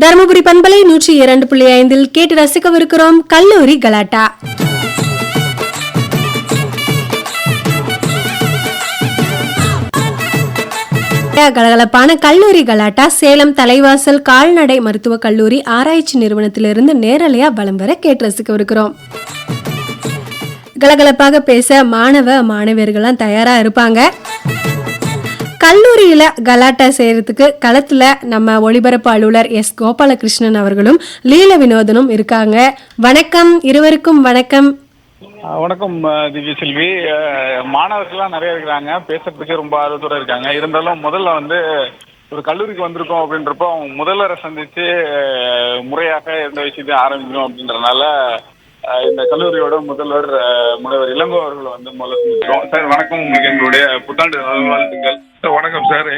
தருமபுரி பண்பலை 102.5 கேட்டு ரசிக்கவிருக்கிறோம் கல்லூரி கலாட்டா. கலகலப்பான கல்லூரி கலாட்டா சேலம் தலைவாசல் கால்நடை மருத்துவக் கல்லூரி ஆராய்ச்சி நிறுவனத்திலிருந்து நேரலையா வலம் வர கேட்டு ரசிக்கவிருக்கிறோம். கலகலப்பாக பேச மாணவியர்கள்லாம் தயாரா இருப்பாங்க. கல்லூரியில கலாட்டா செய்யறதுக்கு களத்துல நம்ம ஒளிபரப்பு அலுவலர் எஸ் கோபாலகிருஷ்ணன் அவர்களும் லீல வினோதனும் இருக்காங்க. வணக்கம், இருவருக்கும் வணக்கம். வணக்கம் திவ்ய செல்வி. மாணவர்கள்லாம் நிறைய இருக்கிறாங்க, பேசுறதுக்கு ரொம்ப ஆர்வத்தோட இருக்காங்க. இருந்தாலும் முதல்ல ஒரு கல்லூரிக்கு வந்திருக்கோம் அப்படின்றப்போ அவங்க முதல்வரை சந்திச்சு முறையாக எந்த விஷயத்தையும் ஆரம்பிக்கணும் அப்படின்றதுனால இந்த கல்லூரியோட முதல்வர் முனைவர் இளங்கோ அவர்கள் முதல்ல சந்திக்கிறோம். சார் வணக்கம், உங்களுக்கு எங்களுடைய புத்தாண்டு நல்வாழ்த்துக்கள். வணக்கம் சார்.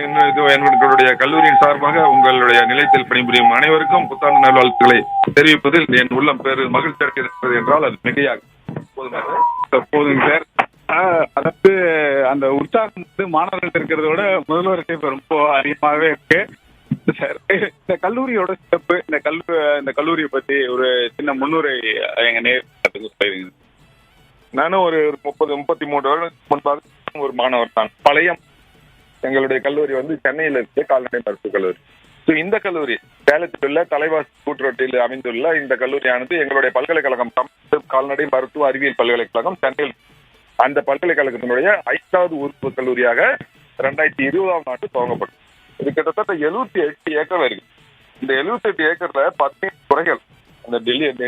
எங்களுடைய கல்லூரியின் சார்பாக உங்களுடைய நிலையத்தில் பணிபுரியும் அனைவருக்கும் புத்தாண்டு நல்வாழ்த்துக்களை தெரிவிப்பதில் என் உள்ளம் பெரு மகிழ்ச்சி இருக்கிறது என்றால் அது மிகையாக போதுங்க சார். அதாவது அந்த உற்சாகம் மாணவர்கள் இருக்கிறத விட முதல்வருக்கு இப்ப ரொம்ப அதிகமாகவே இருக்கு சார். இந்த கல்லூரியோட சிறப்பு, இந்த கல்லூரியை பத்தி ஒரு சின்ன முன்னுரை எங்க நேரத்துக்கு சொல்லிருங்க. நானும் ஒரு 33 வருடத்துக்கு முன்பாக ஒரு மாணவர் தான். பழைய எங்களுடைய கல்லூரி சென்னையில் இருக்கு, கால்நடை மருத்துவக் கல்லூரி. இந்த கல்லூரி சேலத்தில் உள்ள தலைவாசல் கூட்டுரோட்டில் அமைந்துள்ள இந்த கல்லூரியானது எங்களுடைய பல்கலைக்கழகம் கால்நடை மருத்துவ அறிவியல் பல்கலைக்கழகம் சென்னையில். அந்த பல்கலைக்கழகத்தினுடைய 5வது உறுப்பு கல்லூரியாக 2020ஆம் ஆண்டு துவங்கப்பட்டது. இது கிட்டத்தட்ட 78 ஏக்கர் இருக்கு. இந்த 78 ஏக்கர்ல 17 துறைகள்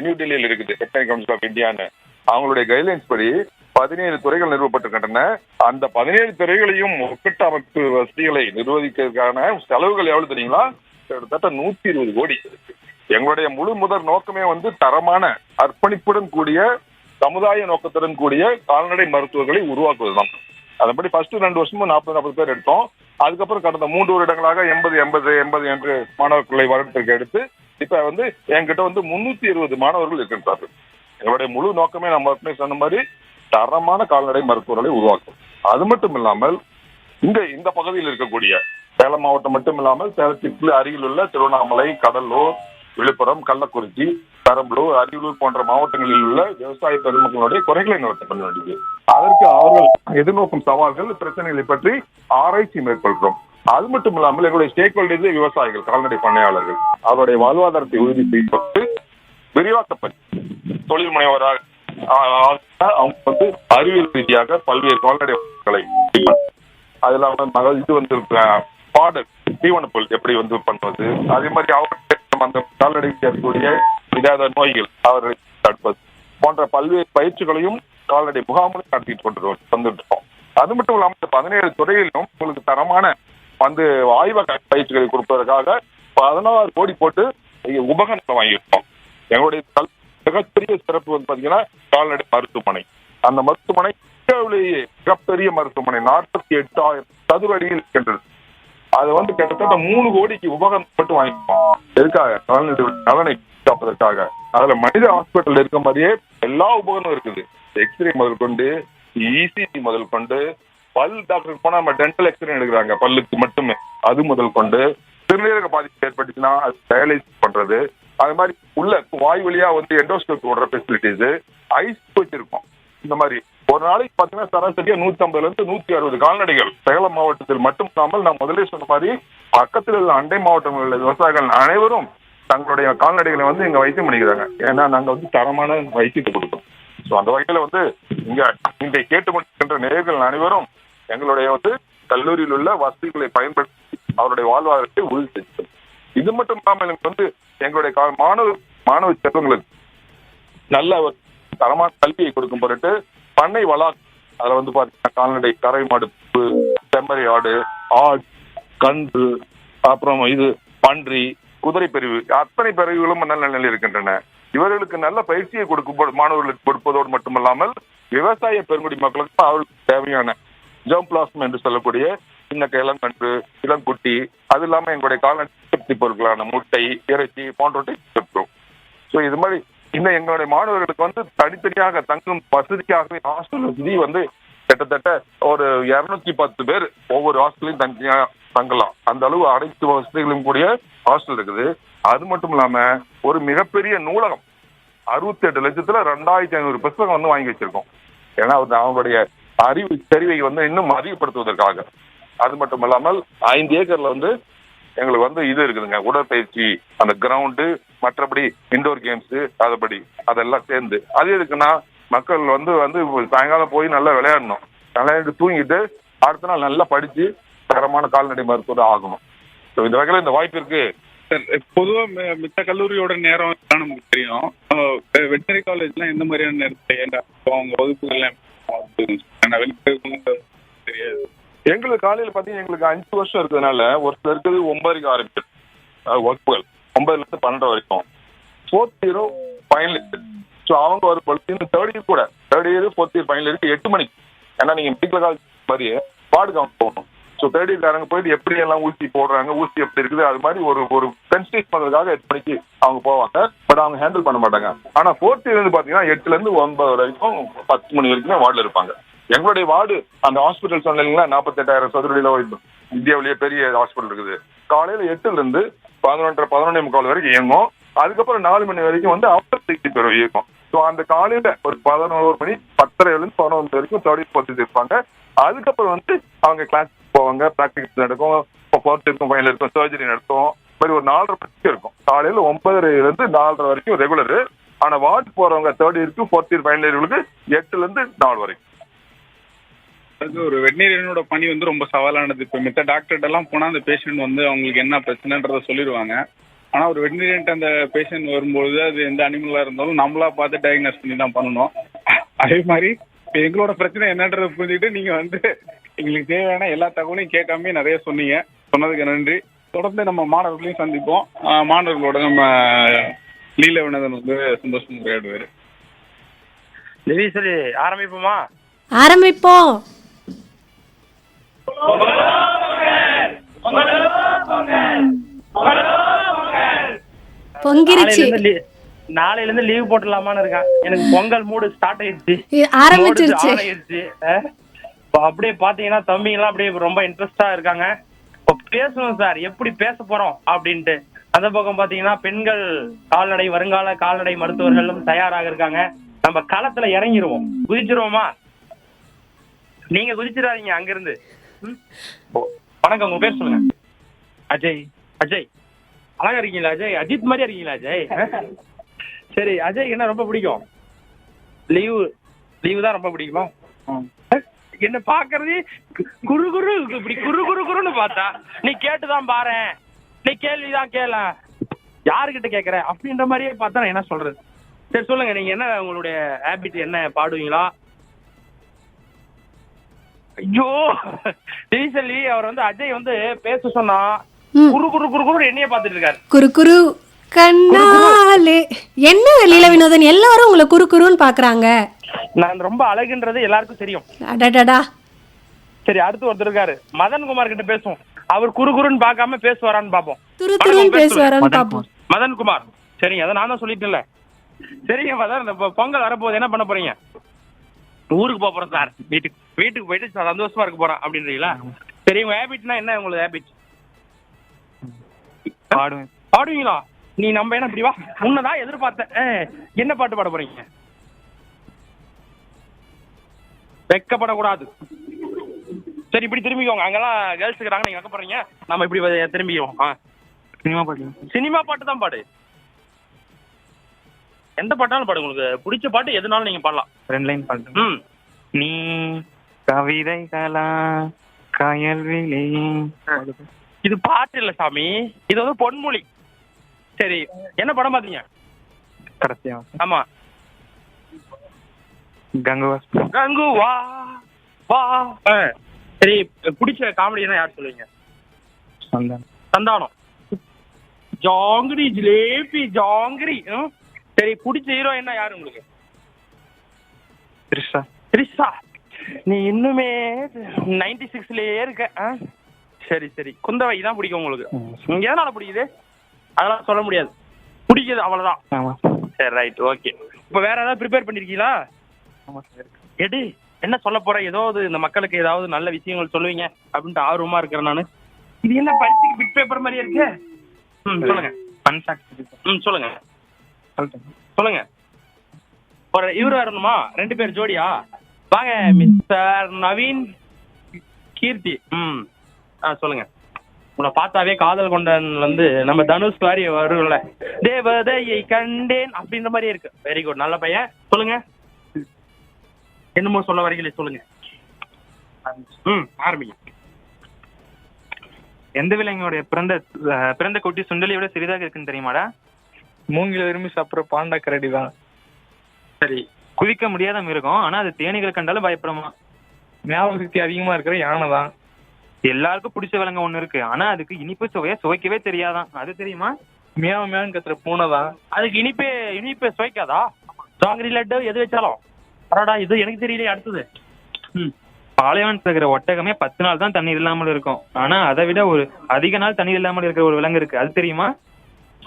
நியூ டெல்லியில் இருக்குது. டெக்னிக்கல் கவுன்சில் ஆஃப் இந்தியான்னு அவங்களுடைய கைட்லைன்ஸ் படி 17 துறைகள் நிறுவப்பட்டிருக்கின்றன. அந்த 17 துறைகளையும் ஒப்பிட்ட அமைப்பு வசதிகளை நிர்வகிக்கிறதுக்கான செலவுகள் எவ்வளவு தெரியுங்களா? கிட்டத்தட்ட 120 கோடி. எங்களுடைய முழு முதல் நோக்கமே தரமான அர்ப்பணிப்புடன் கூடிய சமுதாய நோக்கத்துடன் கூடிய கால்நடை மருத்துவர்களை உருவாக்குவதுதான். அதன்படி ஃபர்ஸ்ட் 2 வருஷமும் 40 பேர் எடுத்தோம். அதுக்கப்புறம் கடந்த 3 வருடங்களாக 80 என்று மாணவர்களை வருடத்திற்கு எடுத்து இப்ப என்கிட்ட 320 மாணவர்கள் இருக்கின்றார்கள். எங்களுடைய முழு நோக்கமே நம்ம சொன்ன மாதிரி தரமான கால்நடை மருத்துவர்களை உருவாக்கும். அது மட்டும் இல்லாமல் இந்த பகுதியில் இருக்கக்கூடிய சேலம் மாவட்டம் மட்டும் இல்லாமல் சேலத்திற்கு அருகில் உள்ள திருவண்ணாமலை, கடலூர், விழுப்புரம், கள்ளக்குறிச்சி, பெரம்பலூர், அரியலூர் போன்ற மாவட்டங்களில் உள்ள விவசாய பெருமக்களுடைய குறைகளை நிவர்த்தி பண்ண வேண்டியது. அதற்கு அவர்கள் எதிர்நோக்கும் சவால்கள், பிரச்சனைகளை பற்றி ஆராய்ச்சி மேற்கொள்கிறோம். அது மட்டும் இல்லாமல் எங்களுடைய ஸ்டேக் ஹோல்டர்ஸ் விவசாயிகள், கால்நடை பண்ணையாளர்கள் அவருடைய வாழ்வாதாரத்தை உறுதி செய்யப்பட்டு விரிவாக்கப்பட்டு தொழில் முனைவராக அவங்க அறிவியல் ரீதியாக பல்வேறு கால்நடை அது இல்லாம பாடல் தீவனப்பொருள் எப்படி பண்ணுவது, அதே மாதிரி அவர்கள் அந்த கால்நடை ஏற்பக்கூடிய விடாத நோய்கள் அவர்களை தடுப்பது போன்ற பல்வேறு பயிற்சிகளையும் கால்நடை முகாம்களும் நடத்திட்டு வந்துட்டோம். அது மட்டும் இல்லாமல் 17 துறையிலும் உங்களுக்கு தரமான ஆய்வக பயிற்சிகளை கொடுப்பதற்காக 16 கோடி போட்டு உபகரணம் வாங்கியிருக்கோம். எங்களுடைய மிகப்பெரிய சிறப்பு பாத்தீங்கன்னா கால்நடை மருத்துவமனை. அந்த மருத்துவமனை மிகப்பெரிய மருத்துவமனை 48,000 சதுர அடியில் இருக்கின்றது. அது கிட்டத்தட்ட 3 கோடிக்கு உபகரணம் மட்டும் வாங்கிப்போம். எதுக்காக? கால்நடை நலனை காப்பதற்காக. அதுல மனித ஹாஸ்பிட்டல் இருக்க மாதிரியே எல்லா உபகரணம் இருக்குது. எக்ஸ்ரே முதல் கொண்டு, இசிஜி முதல் கொண்டு, பல் டாக்டர் போனா நம்ம டென்டல் எக்ஸ்ரே எடுக்கிறாங்க பல்லுக்கு மட்டுமே, அது முதல் கொண்டு, சிறுநீரக பாதிப்பு ஏற்பட்டுச்சுன்னா அது டயலைஸ் பண்றது, அது மாதிரி உள்ள வாய் வழியா எண்டோஸ்கோப் போடுற ஃபெசிலிட்டிஸ், ஐஸ் வச்சிருக்கோம். இந்த மாதிரி ஒரு நாளைக்கு பாத்தீங்கன்னா சராசரியா 150 இருந்து 160 கால்நடைகள் சேலம் மாவட்டத்தில் மட்டும் இல்லாமல் நான் முதலே சொன்ன மாதிரி பக்கத்தில் உள்ள அண்டை மாவட்டங்களில் உள்ள விவசாயிகள் அனைவரும் தங்களுடைய கால்நடைகளை இங்க வைத்தியம் பண்ணிக்கிறாங்க. ஏன்னா நாங்க தரமான வைத்தியத்தை கொடுத்தோம். ஸோ அந்த வகையில இங்க கேட்டுக்கொண்டிருக்கின்ற நேயர்கள் அனைவரும் எங்களுடைய கல்லூரியில் உள்ள வசதிகளை பயன்படுத்தி அவருடைய வாழ்வாதாரத்தை உறுதி செஞ்சு, இது மட்டும் இல்லாமல் எங்களுடைய மாணவ செல்வங்களுக்கு நல்ல தரமான கல்வியை கொடுக்கும் பொருட்டு பண்ணை வளாகம் அதுல பாத்தீங்கன்னா கால்நடை கரை மாடு, செம்மறி ஆடு, ஆடு, கன்று, அப்புறம் பன்றி, குதிரை பிரிவு, அத்தனை பிரிவுகளும் நல்ல நிலையில் இருக்கின்றன. இவர்களுக்கு நல்ல பயிற்சியை மாணவர்களுக்கு கொடுப்பதோடு மட்டுமல்லாமல் விவசாய பெருங்குடி மக்களுக்கு அவர்களுக்கு தேவையான ஜெர்ம்பிளாஸ்ம் என்று சொல்லக்கூடிய சின்ன இளங்கன்று, இளங்குட்டி, அது இல்லாம எங்களுடைய கால்நடை பொருட்களான முட்டை, இறைச்சி போன்றவற்றை கொடுக்கிறோம். ஸோ இது மாதிரி எங்களுடைய மாணவர்களுக்கு தனித்தனியாக தங்கும் வசதிக்காகவே ஹாஸ்டல் வசதி கிட்டத்தட்ட ஒரு 210 பேர் ஒவ்வொரு ஹாஸ்டலையும் தனித்தனியாக தங்கலாம். அந்த அளவு அனைத்து வசதிகளும் கூடிய ஹாஸ்டல் இருக்குது. அது மட்டும் இல்லாம ஒரு மிகப்பெரிய நூலகம் 68 லட்சத்துல 2500 புத்தகம் வந்து வாங்கி வச்சிருக்கோம். ஏன்னா அவங்களுடைய அறிவு தெரிவை வந்து இன்னும் அதிகப்படுத்துவதற்காக. அது மட்டும் இல்லாமல் 5 ஏக்கர்ல வந்து எங்களுக்கு வந்து இது இருக்குதுங்க, உடற்பயிற்சி, அந்த கிரவுண்டு, மற்றபடி இண்டோர் கேம்ஸ், அதுபடி அதெல்லாம் சேர்ந்து. அது எதுக்குன்னா மக்கள் வந்து சாயங்காலம் போய் நல்லா விளையாடணும், விளையாண்டு தூங்கிட்டு அடுத்த நாள் நல்லா படிச்சு தரமான கால்நடை மருத்துவர் ஆகணும். ஸோ இந்த வகையில் இந்த வாய்ப்பு இருக்கு. பொதுவா மித்த கல்லூரியோட நேரம் நமக்கு தெரியும். வெட்டரி காலேஜ்லாம் எந்த மாதிரியான நேரத்தை அவங்க வகுப்புகள்லாம் தெரியாது. எங்களுக்கு காலையில் பார்த்தீங்கன்னா எங்களுக்கு 5 வருஷம் இருக்கிறதுனால ஒரு சில இருக்குது 9 ஆரம்பிச்சு வகுப்புகள் 9ல இருந்து 12 வரைக்கும். 4th இயரும் ஃபைனல் இருக்கு. ஸோ அவங்க ஒரு பொழுது 3rd இயர் கூட 3rd year 4th year final இருக்கு 8 மணிக்கு. ஏன்னா நீங்க மெடிக்கல் காலேஜ் மாதிரியே வார்டுக்கு அவங்க போகணும். ஸோ 3rd இயர்காரங்க போயிட்டு எப்படி எல்லாம் ஊசி போடுறாங்க, ஊசி எப்படி இருக்குது, அது மாதிரி ஒரு சென்சிடைஸ் பண்ணுறதுக்காக 8 மணிக்கு அவங்க போவாங்க. பட் அவங்க ஹேண்டில் பண்ண மாட்டாங்க. ஆனால் 4th இயர் வந்து பார்த்தீங்கன்னா 8ல இருந்து 9 வரைக்கும் 10 மணி வரைக்கும் வார்டில் இருப்பாங்க. எங்களுடைய வார்டு அந்த ஹாஸ்பிட்டல் சொன்னீங்களா 48,000 சதுரடியில் இந்தியாவிலேயே பெரிய ஹாஸ்பிட்டல் இருக்குது. காலையில் 8ல இருந்து 11:30 வரைக்கும் இயங்கும். அதுக்கப்புறம் 4 மணி வரைக்கும் வந்து அவசர சிகிச்சை பிரிவு இயங்கும். ஸோ அந்த காலையில ஒரு 11 மணி 10:30 11 வரைக்கும் 3rd இயர் 4th இயர் இருப்பாங்க. அதுக்கப்புறம் வந்து அவங்க கிளாஸ் போவாங்க, ப்ராக்டிகல்ஸ் நடக்கும், 4th இருக்கும், ஃபைனல் இருக்கும், சர்ஜரி நடக்கும். மாதிரி ஒரு 4:30 மணிக்கு இருக்கும். காலையில் 9:30 இருந்து 4:30 வரைக்கும் ரெகுலரு. ஆனால் வார்டு போறவங்க 3rd இயருக்கு 4th இயர் ஃபைனல் இயர்களுக்கு 8ல இருந்து 4 வரைக்கும். ஒரு வெட்னரியனோட பணி வந்து ரொம்ப சவாலானது. இப்போ மித்த டாக்டர்கிட்ட எல்லாம் போனால் அந்த பேஷண்ட் வந்து அவங்களுக்கு என்ன பிரச்சனைன்றதை சொல்லிடுவாங்க. ஆனால் ஒரு வெட்னரியன்ட்டு அந்த பேஷண்ட் வரும்போது அது எந்த அனிமலாக இருந்தாலும் நம்மளா பார்த்து டயக்னோஸ் பண்ணி தான் பண்ணணும். அதே மாதிரி இப்போ எங்களோட பிரச்சனை என்னன்றதை புரிஞ்சுக்கிட்டு நீங்கள் வந்து எங்களுக்கு தேவையான எல்லா தகவலையும் கேட்காமே நிறைய சொன்னீங்க. சொன்னதுக்கு நன்றி. தொடர்ந்து நம்ம மாணவர்களையும் சந்திப்போம். மாணவர்களோட நம்ம லீலவினதன் வந்து சந்தோஷம் உரையாடுவார். சரி ஆரம்பிப்போமா? ஆரம்பிப்போம். பொங்கிருச்சு. நாளையில இருந்து லீவ் போட்டுடலாமான்னு இருக்கான். எனக்கு பொங்கல் மூடு ஸ்டார்ட் ஆயிடுச்சு, ஆரம்பிச்சிருச்சு. அப்படியே பாத்தீங்கன்னா தம்பிங்க எல்லாம் அப்படியே ரொம்ப இன்ட்ரெஸ்டா இருக்காங்க. இப்ப பேசணும் சார், எப்படி பேச போறோம் அப்படின்ட்டு. அந்த பக்கம் பாத்தீங்கன்னா பெண்கள் கால்நடை வருங்கால கால்நடை மருத்துவர்களும் தயாராக இருக்காங்க. நம்ம களத்துல இறங்கிடுவோம், குதிச்சிருவோமா? நீங்க குதிச்சிடாதீங்க அங்கிருந்து. வணக்கம், உங்க பேர் சொல்லுங்க. அஜய். அஜய் அழகா இருக்கீங்களா அஜய்? அஜித் மாதிரியா இருக்கீங்களா அஜய்? சரி, அஜய் என்ன ரொம்ப பிடிக்கும்? லீவு தான் ரொம்ப பிடிக்குமா? என்ன பாக்குறது குரு குரு இப்படி குரு குரு குருன்னு பார்த்தா நீ கேட்டுதான் பாரு, நீ கேள்விதான் கேள, யாருக்கிட்ட கேக்குற அப்படின்ற மாதிரியே பார்த்தா நான் என்ன சொல்றது? சரி சொல்லுங்க, நீங்க என்ன உங்களுடைய ஹேபிட் என்ன, பாடுவீங்களா? ஐயோ டீசலி அவர் வந்து அஜய் வந்து பேச சொன்னா குரு குரு குரு குரு என்னைய பாத்துட்டு இருக்காரு. குரு குரு கண்ணாலே என்ன லீல வினோதன் எல்லாரும் உங்களை குரு குருன்னு பாக்குறாங்க. நான் ரொம்ப அழகுன்றது எல்லாருக்கும் தெரியும். அடடடா. சரி, அடுத்து ஒருத்தர் இருக்காரு, மதன்குமார் கிட்ட பேசுவோம். அவர் குரு குருன்னு பார்க்காம பேசுவாரான்னு பாப்போம். துரு துருன்னு பேசுவாரான்னு பாப்போம். மதன்குமார். சரிங்க, அதை நான் தான் சொல்லிட்டேன்ல. சரிங்க மதன், பொங்கல் வரப்போகுது, என்ன பண்ண போறீங்க? ஊருக்கு போறேன் சார். வீட்டுக்கு போயிட்டு சந்தோஷமா இருக்க போறேன் அப்படின்றீங்களா? சரி, உங்க ஹேபிட்னா என்ன? உங்களுக்கு ஹேபிட் பாடுவீங்களா? நீ நம்ம என்ன இப்படி வா, உன்னதான் எதிர்பார்த்தேன். என்ன பாட்டு பாட போறீங்க? வெக்கப்படக்கூடாது. சரி, இப்படி திரும்பிக்கோங்க. அங்கெல்லாம் கேர்ள்ஸ் இருக்கிறாங்க, நீங்க வெக்கப்படுறீங்க. நம்ம இப்படி திரும்பிக்குவோம். சினிமா பாட்டு. சினிமா பாட்டு தான் பாடு. எந்த பாட்டாலும் பாடு, உங்களுக்கு பிடிச்ச பாட்டு எதுனாலும் நீங்க பாடலாம். 2 லைன் பாட்டு. நீ கவிதைகளா கயல்விழி. இது பாட்டு இல்ல சாமி, இது வந்து பொன்மொழி. சரி, என்ன படம் பாத்தீங்க கடைசியா? ஆமா, கங்குவா வா. சரி, பிடிச்ச காமெடினா யார் சொல்லுவீங்க? சந்தானம். ஜாங்கிரி ஜிலேபி ஜாங்கிரி. சரி, பிடிச்ச ஹீரோயின்னா யாரு உங்களுக்கு? த்ரிஷா. த்ரிஷா, நீ இன்னுமே 96லயே இருக்க. சரி சரி, குந்தவை தான் பிடிக்கும் உங்களுக்கு. நீங்க எதனால பிடிக்குது அதெல்லாம் சொல்ல முடியாது, பிடிக்குது அவ்வளவுதான். சரி, ரைட், ஓகே. இப்ப வேற ஏதாவது ப்ரிப்பேர் பண்ணிருக்கீங்களா? என்ன சொல்ல போற? ஏதாவது இந்த மக்களுக்கு ஏதாவது நல்ல விஷயங்கள் சொல்லுவீங்க அப்படின்ட்டு ஆர்வமா இருக்கிறேன் நானு. இது என்ன படிச்சுக்கு பிட் பேப்பர் மாதிரியே இருக்கு? சொல்லுங்க. ஃபன் ஃபேக்ட் சொல்லுங்க சொல்லட்டுமா? சொல்லுங்க. ஒரு இவரு வரணுமா? 2 பேர் ஜோடியா? வாங்க மிஸ்டர் நவீன் கீர்த்தி. சொல்லுங்க. உங்களை பார்த்தாவே காதல் கொண்டன் வந்து நம்ம தனுஷ் மாதிரி வரும்ல, தேவதையை கண்டேன் அப்படின்ற மாதிரி இருக்கு. வெரி குட், நல்ல பையன். சொல்லுங்க, என்னமோ சொல்ல வரீங்களே, சொல்லுங்க. ஆரம்பிங்க. எந்த விலங்குடைய பிறந்த குட்டி சுண்டலியை விட சிறிதாக இருக்குன்னு தெரியுமாடா? மூங்கில விரும்பி சாப்பிட்ற பாண்டா கரடி தான். சரி. குதிக்க முடியாத மிருகம், ஆனா அது தேனீகளை கண்டாலும் பயப்படுமா? ஞாபக சக்தி அதிகமா இருக்கிற யானை தான். எல்லாருக்கும் பிடிச்ச விலங்கு ஒண்ணு இருக்கு, ஆனா அதுக்கு இனிப்பு சுவையை சுவைக்கவே தெரியாதான். அது தெரியுமா? மியாவ் மியான்னு கத்துற பூனை தான். அதுக்கு இனிப்பே சுவைக்காதா? ஜாங்கிரி லட்டு எது வச்சாலும். அடாடா, இது எனக்கு தெரியலையே. அடுத்தது. பாலைவனத்தில் இருக்கிற ஒட்டகமே 10 நாள் தான் தண்ணீர் இல்லாமல் இருக்கும், ஆனா அதை விட ஒரு அதிக நாள் தண்ணீர் இல்லாமல் இருக்கிற ஒரு விலங்கு இருக்கு. அது தெரியுமா?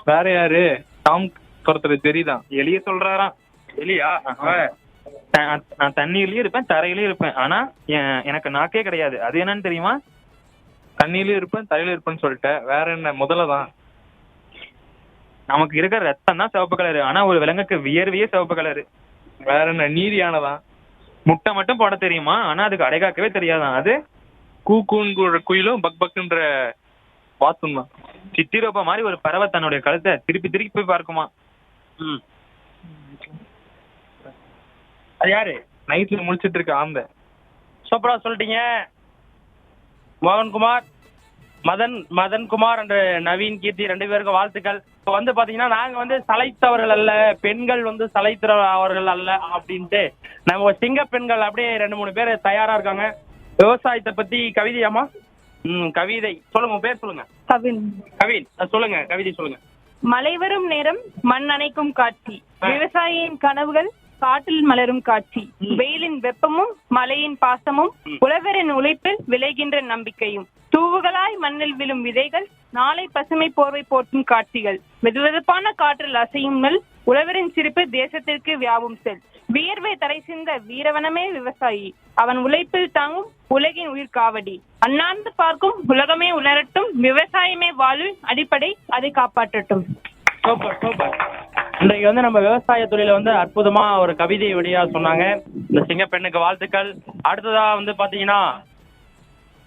வேற யாரு? டாம் துரத்துறது தெரியுதான். எலிய சொல்றாராம். எலியா? நான் தண்ணியிலயும் இருப்பேன், தரையிலயும் இருப்பேன், ஆனா எனக்கு நாக்கே கிடையாது. அது என்னன்னு தெரியுமா? தண்ணியிலும் இருப்பேன் தரையிலும் இருப்பேன்னு சொல்லிட்டேன். வேற என்ன? முதல்ல தான். நமக்கு இருக்கிற ரத்தம் தான் சிவப்பு கலரு, ஆனா ஒரு விலங்குக்கு வியர்வையே சிவப்பு கலரு. வேற என்ன? நீர் யானை தான். முட்டை மட்டும் போட தெரியுமா, ஆனா அதுக்கு அடைகாக்கவே தெரியாதான். அது கூக்குன்னு குயிலும் பக் பக்குன்ற வாத்தும் தான். சித்திரோப்ப மாதிரி ஒரு பறவை தன்னுடைய கழுத்தை திருப்பி திருப்பி போய் பார்க்குமா. அது யாரு? நைட்ல முழிச்சிட்டு இருக்க ஆந்த. சூப்பரா சொல்லிட்டீங்க. மோகன்குமார், மதன்குமார் என்ற நவீன் கீர்த்தி 2 பேருக்கும் வாழ்த்துக்கள். இப்போ வந்து பாத்தீங்கன்னா நாங்க வந்து சளைத்தவர்கள் அல்ல, பெண்கள் வந்து சளைத்தவர்கள் அல்ல அப்படின்ட்டு நம்ம சிங்க பெண்கள் அப்படியே 2-3 பேர் தயாரா இருக்காங்க. விவசாயத்தை பத்தி கவிதையாமா? கவிதை சொல்லுங்க. உங்க பேர் சொல்லுங்க. கவின். சொல்லுங்க, கவிதை சொல்லுங்க. மழை வரும் நேரம் மண் அணைக்கும் காட்சி, விவசாயியின் கனவுகள் காட்டில் மலரும் காட்சி, வெயிலின் வெப்பமும் மழையின் பாசமும் உழவரின் உழைப்பில் விளைகின்ற நம்பிக்கையும், தூவுகளாய் மண்ணில் விழும் விதைகள் நாளை பசுமை போர்வை போற்றும் காட்சிகள், வெதுவெதுப்பான காற்றில் அசையும் நெல் உழவரின் சிரிப்பு தேசத்திற்கு வியாபும் செல், வியர்வை தரை சிந்த வீரவனமே விவசாயி, அவன் உழைப்பில் தாங்கும் உலகின் உயிர் காவடி, அண்ணாந்து பார்க்கும் உலகமே உணரட்டும், விவசாயமே வாழ்வில் அடிப்படை, அதை காப்பாற்றட்டும். Super super. இன்றைக்கு வந்து நம்ம விவசாய தொழில வந்து அற்புதமா ஒரு கவிதை வழியா சொன்னாங்க. இந்த சிங்க பெண்ணுக்கு வாழ்த்துக்கள். அடுத்ததா வந்து பாத்தீங்கன்னா